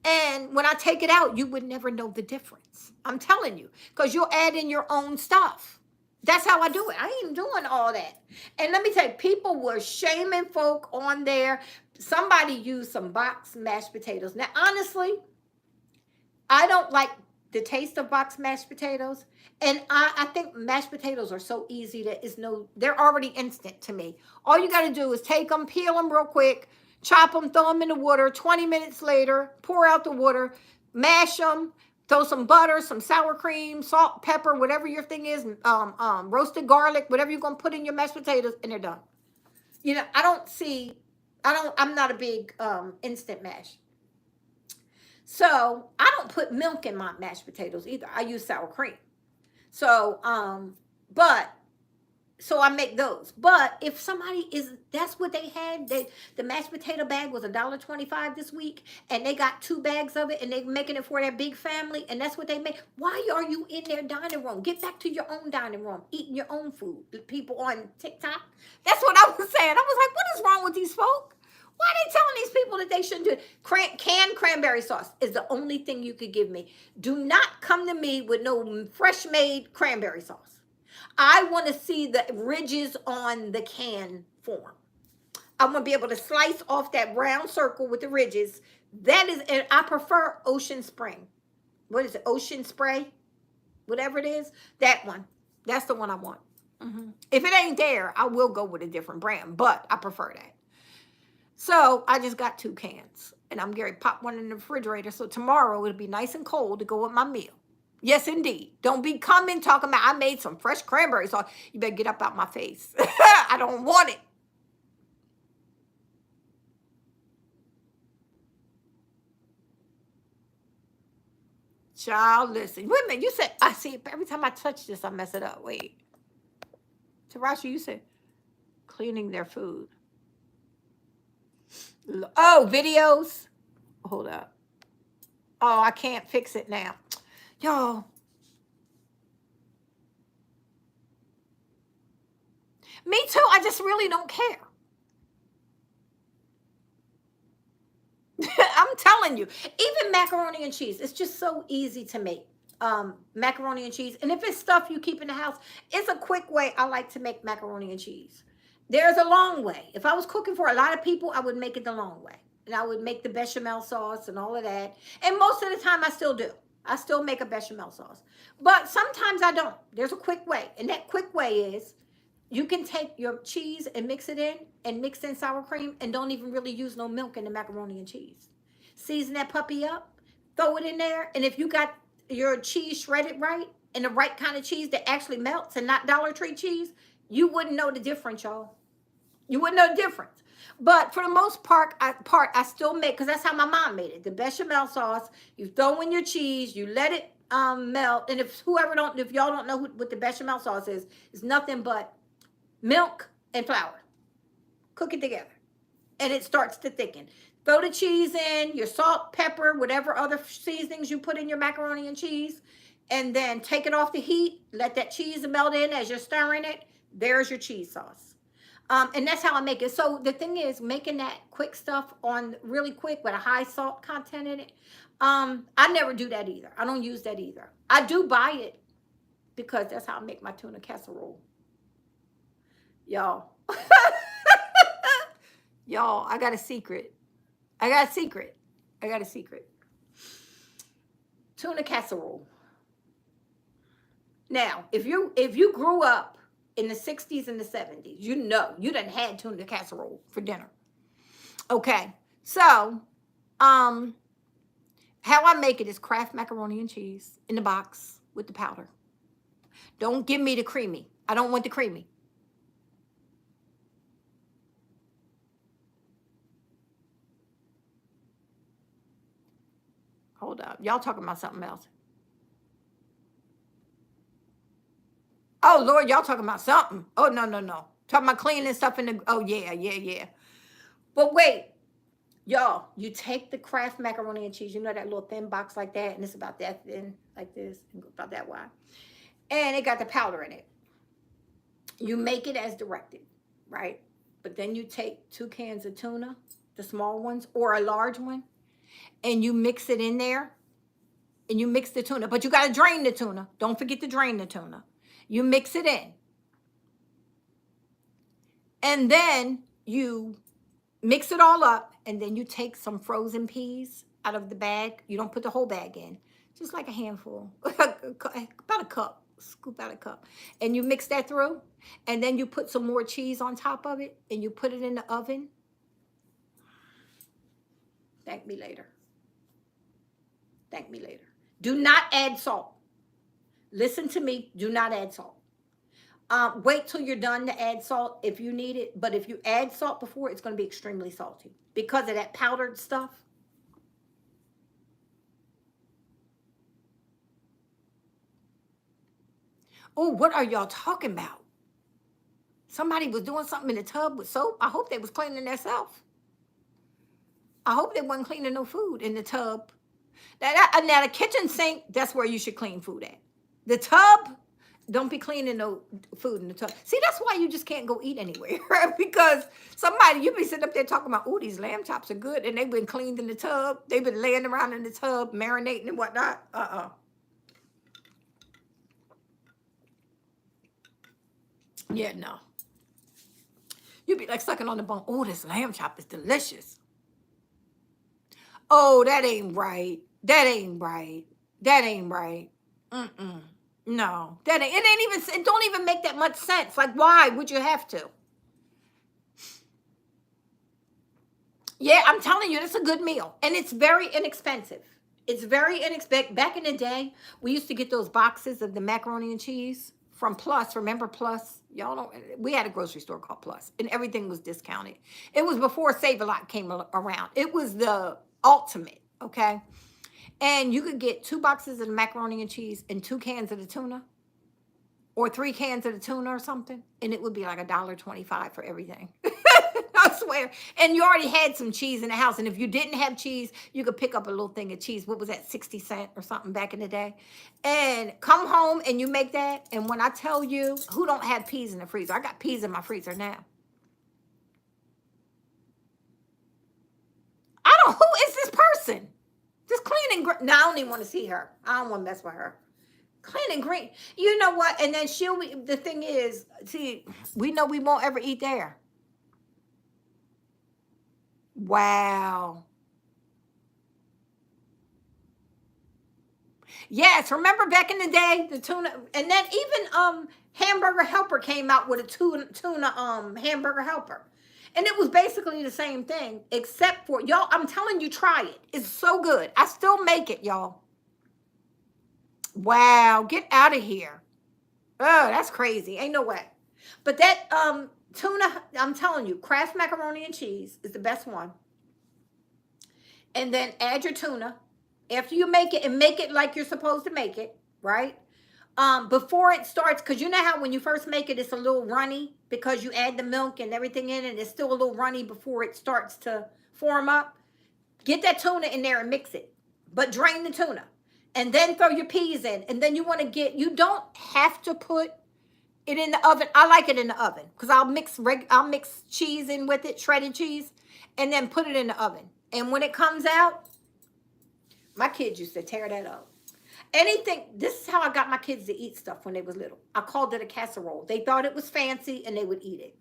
And when I take it out, you would never know the difference. I'm telling you, because you'll add in your own stuff. That's how I do it. I ain't doing all that. And let me tell you, people were shaming folk on there. Somebody used some boxed mashed potatoes. Now, honestly, I don't like the taste of boxed mashed potatoes. And I think mashed potatoes are so easy that they're already instant to me. All you got to do is take them, peel them real quick, chop them, throw them in the water. 20 minutes later, pour out the water, mash them, throw some butter, some sour cream, salt, pepper, whatever your thing is, roasted garlic, whatever you're going to put in your mashed potatoes, and they're done. I'm not a big instant mash. So I don't put milk in my mashed potatoes either. I use sour cream. So, so I make those. But if that's what they had. The mashed potato bag was $1.25 this week, and they got 2 bags of it, and they're making it for their big family, and that's what they make. Why are you in their dining room? Get back to your own dining room, eating your own food. The people on TikTok. That's what I was saying. I was like, what is wrong with these folk? Why are they telling these people that they shouldn't do it? Canned cranberry sauce is the only thing you could give me. Do not come to me with no fresh made cranberry sauce. I want to see the ridges on the can form. I want to be able to slice off that round circle with the ridges. And I prefer Ocean Spring. What is it? Ocean Spray? Whatever it is. That one. That's the one I want. If it ain't there, I will go with a different brand, but I prefer that. So I just got 2 cans, and I'm going to pop one in the refrigerator. So tomorrow it'll be nice and cold to go with my meal. Yes, indeed. Don't be coming talking about I made some fresh cranberry sauce. You better get up out my face. I don't want it. Child, listen. Wait a minute. You said, I see, every time I touch this, I mess it up. Wait. Tarasha, you said cleaning their food. Oh, videos. Hold up. Oh, I can't fix it now. Y'all. Me too. I just really don't care. I'm telling you. Even macaroni and cheese. It's just so easy to make. Macaroni and cheese. And if it's stuff you keep in the house, it's a quick way I like to make macaroni and cheese. There's a long way. If I was cooking for a lot of people, I would make it the long way. And I would make the bechamel sauce and all of that. And most of the time, I still do. I still make a bechamel sauce. But sometimes I don't. There's a quick way. And that quick way is you can take your cheese and mix it in and mix in sour cream and don't even really use no milk in the macaroni and cheese. Season that puppy up, throw it in there. And if you got your cheese shredded right and the right kind of cheese that actually melts and not Dollar Tree cheese, you wouldn't know the difference, y'all. You wouldn't know the difference. But for the most part, I still make, because that's how my mom made it. The bechamel sauce, you throw in your cheese, you let it melt. And if y'all don't know what the bechamel sauce is, it's nothing but milk and flour. Cook it together. And it starts to thicken. Throw the cheese in, your salt, pepper, whatever other seasonings you put in your macaroni and cheese. And then take it off the heat. Let that cheese melt in as you're stirring it. There's your cheese sauce. And that's how I make it. So the thing is, making that quick stuff on really quick with a high salt content in it, I never do that either. I don't use that either. I do buy it because that's how I make my tuna casserole. Y'all. Y'all, I got a secret. Tuna casserole. Now, if you grew up in the 60s and the 70s, you know you done had tuna casserole for dinner. Okay, so how I make it is Kraft macaroni and cheese in the box with the powder. Don't give me the creamy. I don't want the creamy. Hold up. Y'all talking about something else. Oh, Lord, y'all talking about something. Oh, no, no, no. Talking about cleaning stuff in the, oh, yeah, yeah, yeah. But wait, y'all, you take the Kraft macaroni and cheese. You know that little thin box like that? And it's about that thin, like this, about that wide. And it got the powder in it. You make it as directed, right? But then you take 2 cans of tuna, the small ones, or a large one, and you mix it in there. And you mix the tuna, but you got to drain the tuna. Don't forget to drain the tuna. You mix it in. And then you mix it all up, and then you take some frozen peas out of the bag. You don't put the whole bag in, just like a handful, about a cup, scoop out a cup. And you mix that through, and then you put some more cheese on top of it, and you put it in the oven. Thank me later. Thank me later. Do not add salt. Listen to me, do not add salt. Wait till you're done to add salt if you need it. But if you add salt before, it's going to be extremely salty because of that powdered stuff. Oh, what are y'all talking about? Somebody was doing something in the tub with soap. I hope they was cleaning themselves. I hope they wasn't cleaning no food in the tub. Now, the kitchen sink, that's where you should clean food at. The tub, don't be cleaning no food in the tub. See, that's why you just can't go eat anywhere. Because somebody, you be sitting up there talking about, oh, these lamb chops are good. And they've been cleaned in the tub. They've been laying around in the tub, marinating and whatnot. Yeah, no. You'd be like sucking on the bone. Oh, this lamb chop is delicious. Oh, that ain't right. That ain't right. That ain't right. Mm-mm. No, that ain't, it don't even make that much sense. Like, why would you have to? Yeah, I'm telling you, it's a good meal. And it's very inexpensive. It's very inexpensive. Back in the day, we used to get those boxes of the macaroni and cheese from Plus. Remember Plus? Y'all don't, we had a grocery store called Plus, and everything was discounted. It was before Save a Lot came around. It was the ultimate, okay? And you could get 2 boxes of the macaroni and cheese and 2 cans of the tuna, or 3 cans of the tuna or something, and it would be like $1.25 for everything. I swear. And you already had some cheese in the house, and if you didn't have cheese, you could pick up a little thing of cheese. What was that, 60 cents or something back in the day? And come home and you make that, and when I tell you, who don't have peas in the freezer? I got peas in my freezer now. I don't, who is this person? Just clean and green. No, I don't even want to see her. I don't want to mess with her. Clean and green. You know what? And then the thing is, see, we know we won't ever eat there. Wow. Yes, remember back in the day, the tuna, and then even Hamburger Helper came out with a tuna Hamburger Helper. And it was basically the same thing, except for, y'all, I'm telling you, try it. It's so good. I still make it, y'all. Wow, get out of here. Oh, that's crazy. Ain't no way. But that tuna, I'm telling you, Kraft macaroni and cheese is the best one. And then add your tuna. After you make it, and make it like you're supposed to make it, right? Before it starts, because you know how when you first make it, it's a little runny because you add the milk and everything in it. It's still a little runny before it starts to form up. Get that tuna in there and mix it, but drain the tuna. And then throw your peas in. And then you want to you don't have to put it in the oven. I like it in the oven because I'll mix cheese in with it, shredded cheese, and then put it in the oven. And when it comes out, my kids used to tear that up. This is how I got my kids to eat stuff when they was little. I called it a casserole. They thought it was fancy and they would eat it.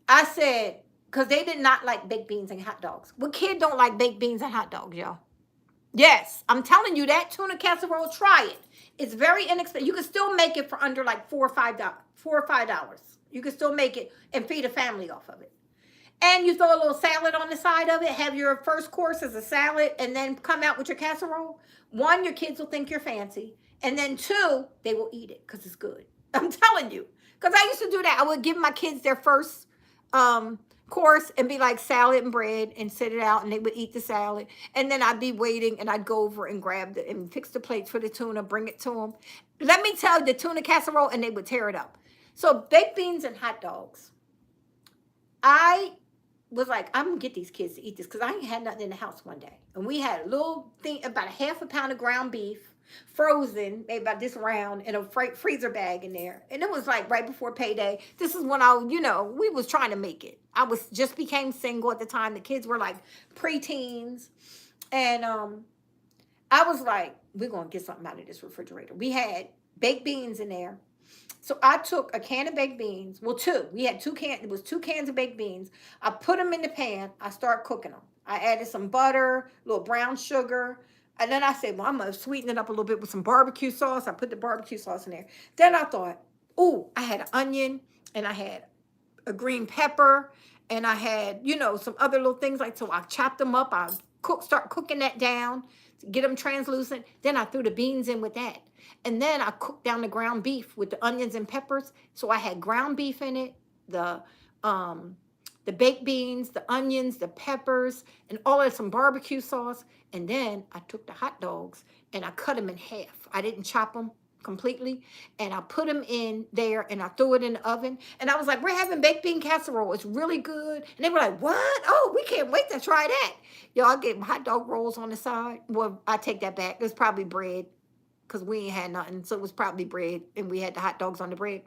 I said, because they did not like baked beans and hot dogs. What kid don't like baked beans and hot dogs, y'all? Yes, I'm telling you, that tuna casserole, try it. It's very inexpensive. You can still make it for under like $4 or $5. You can still make it and feed a family off of it. And you throw a little salad on the side of it, have your first course as a salad, and then come out with your casserole. 1, your kids will think you're fancy. And then 2, they will eat it because it's good. I'm telling you. Because I used to do that. I would give my kids their first course and be like salad and bread and sit it out, and they would eat the salad. And then I'd be waiting, and I'd go over and grab the and fix the plates for the tuna, bring it to them. Let me tell you, the tuna casserole, and they would tear it up. So baked beans and hot dogs. I was like, I'm gonna get these kids to eat this because I ain't had nothing in the house one day. And we had a little thing, about a half a pound of ground beef, frozen, maybe about this round, in a freezer bag in there. And it was like right before payday. This is when we was trying to make it. I was just became single at the time. The kids were like preteens. And I was like, we're gonna get something out of this refrigerator. We had baked beans in there. So I took a can of baked beans. Well, two. We had 2 cans. It was 2 cans of baked beans. I put them in the pan. I started cooking them. I added some butter, a little brown sugar. And then I said, well, I'm going to sweeten it up a little bit with some barbecue sauce. I put the barbecue sauce in there. Then I thought, ooh, I had an onion, and I had a green pepper, and I had, some other little things. So I chopped them up. I start cooking that down to get them translucent. Then I threw the beans in with that. And then I cooked down the ground beef with the onions and peppers. So I had ground beef in it, the baked beans, the onions, the peppers, and all of some barbecue sauce. And then I took the hot dogs and I cut them in half. I didn't chop them completely. And I put them in there and I threw it in the oven. And I was like, we're having baked bean casserole. It's really good. And they were like, what? Oh, we can't wait to try that. Y'all, I gave them hot dog rolls on the side. Well, I take that back. It was probably bread, because we ain't had nothing. So it was probably bread, and we had the hot dogs on the bread.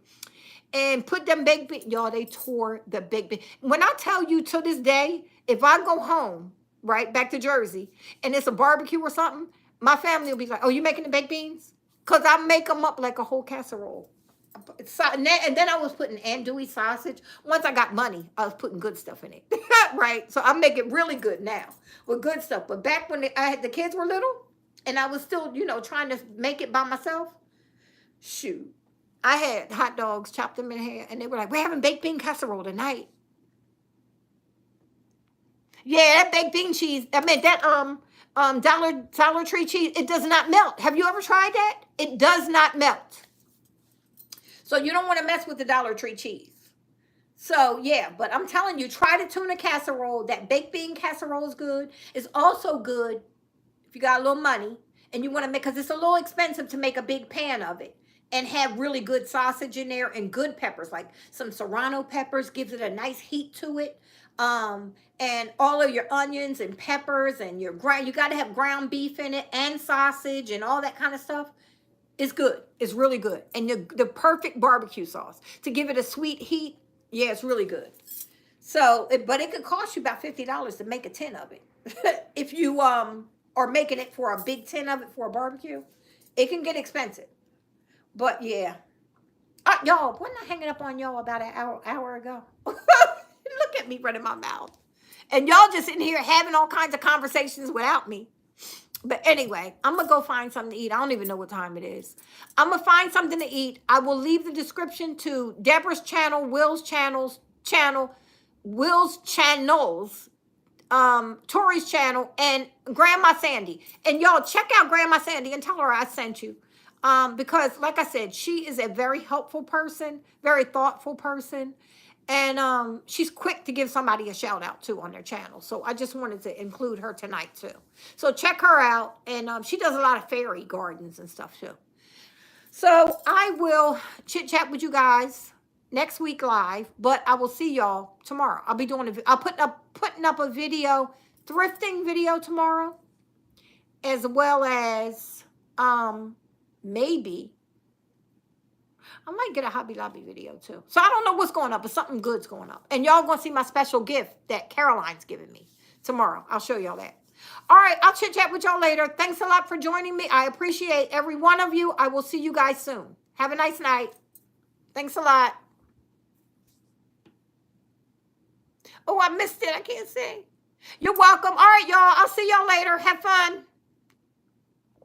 And put them baked beans. Y'all, they tore the baked beans. When I tell you, to this day, if I go home, right, back to Jersey, and it's a barbecue or something, my family will be like, oh, you making the baked beans? Because I make them up like a whole casserole. And then I was putting andouille sausage. Once I got money, I was putting good stuff in it. Right? So I make it really good now with good stuff. But back when the kids were little, and I was still, trying to make it by myself, shoot. I had hot dogs, chopped them in half, and they were like, we're having baked bean casserole tonight. Yeah, that baked bean cheese, that Dollar Tree cheese, it does not melt. Have you ever tried that? It does not melt. So you don't want to mess with the Dollar Tree cheese. So, yeah, but I'm telling you, try the tuna casserole. That baked bean casserole is good. It's also good if you got a little money and you want to make, because it's a little expensive to make a big pan of it, and have really good sausage in there and good peppers, like some serrano peppers, gives it a nice heat to it. And all of your onions and peppers and you got to have ground beef in it and sausage and all that kind of stuff. It's good. It's really good. And the perfect barbecue sauce to give it a sweet heat. Yeah, it's really good. So, but it could cost you about $50 to make a tin of it. If you are making it for a big tin of it for a barbecue, it can get expensive. But yeah. Y'all, wasn't I hanging up on y'all about an hour ago? Look at me running my mouth. And y'all just in here having all kinds of conversations without me. But anyway, I'm going to go find something to eat. I don't even know what time it is. I'm going to find something to eat. I will leave the description to Debra's channel, Will's channels, Tori's channel, and Grandma Sandy. And y'all check out Grandma Sandy and tell her I sent you. Because like I said, she is a very helpful person, very thoughtful person. And she's quick to give somebody a shout out too on their channel. So I just wanted to include her tonight too. So check her out. And she does a lot of fairy gardens and stuff too. So I will chit chat with you guys next week live, but I will see y'all tomorrow. I'll be doing putting up a video, thrifting video tomorrow, as well as maybe I might get a Hobby Lobby video too. So I don't know what's going up, but something good's going up. And y'all going to see my special gift that Caroline's giving me tomorrow. I'll show y'all that. All right, I'll chit chat with y'all later. Thanks a lot for joining me. I appreciate every one of you. I will see you guys soon. Have a nice night. Thanks a lot. Oh, I missed it. I can't see. You're welcome. All right, y'all. I'll see y'all later. Have fun.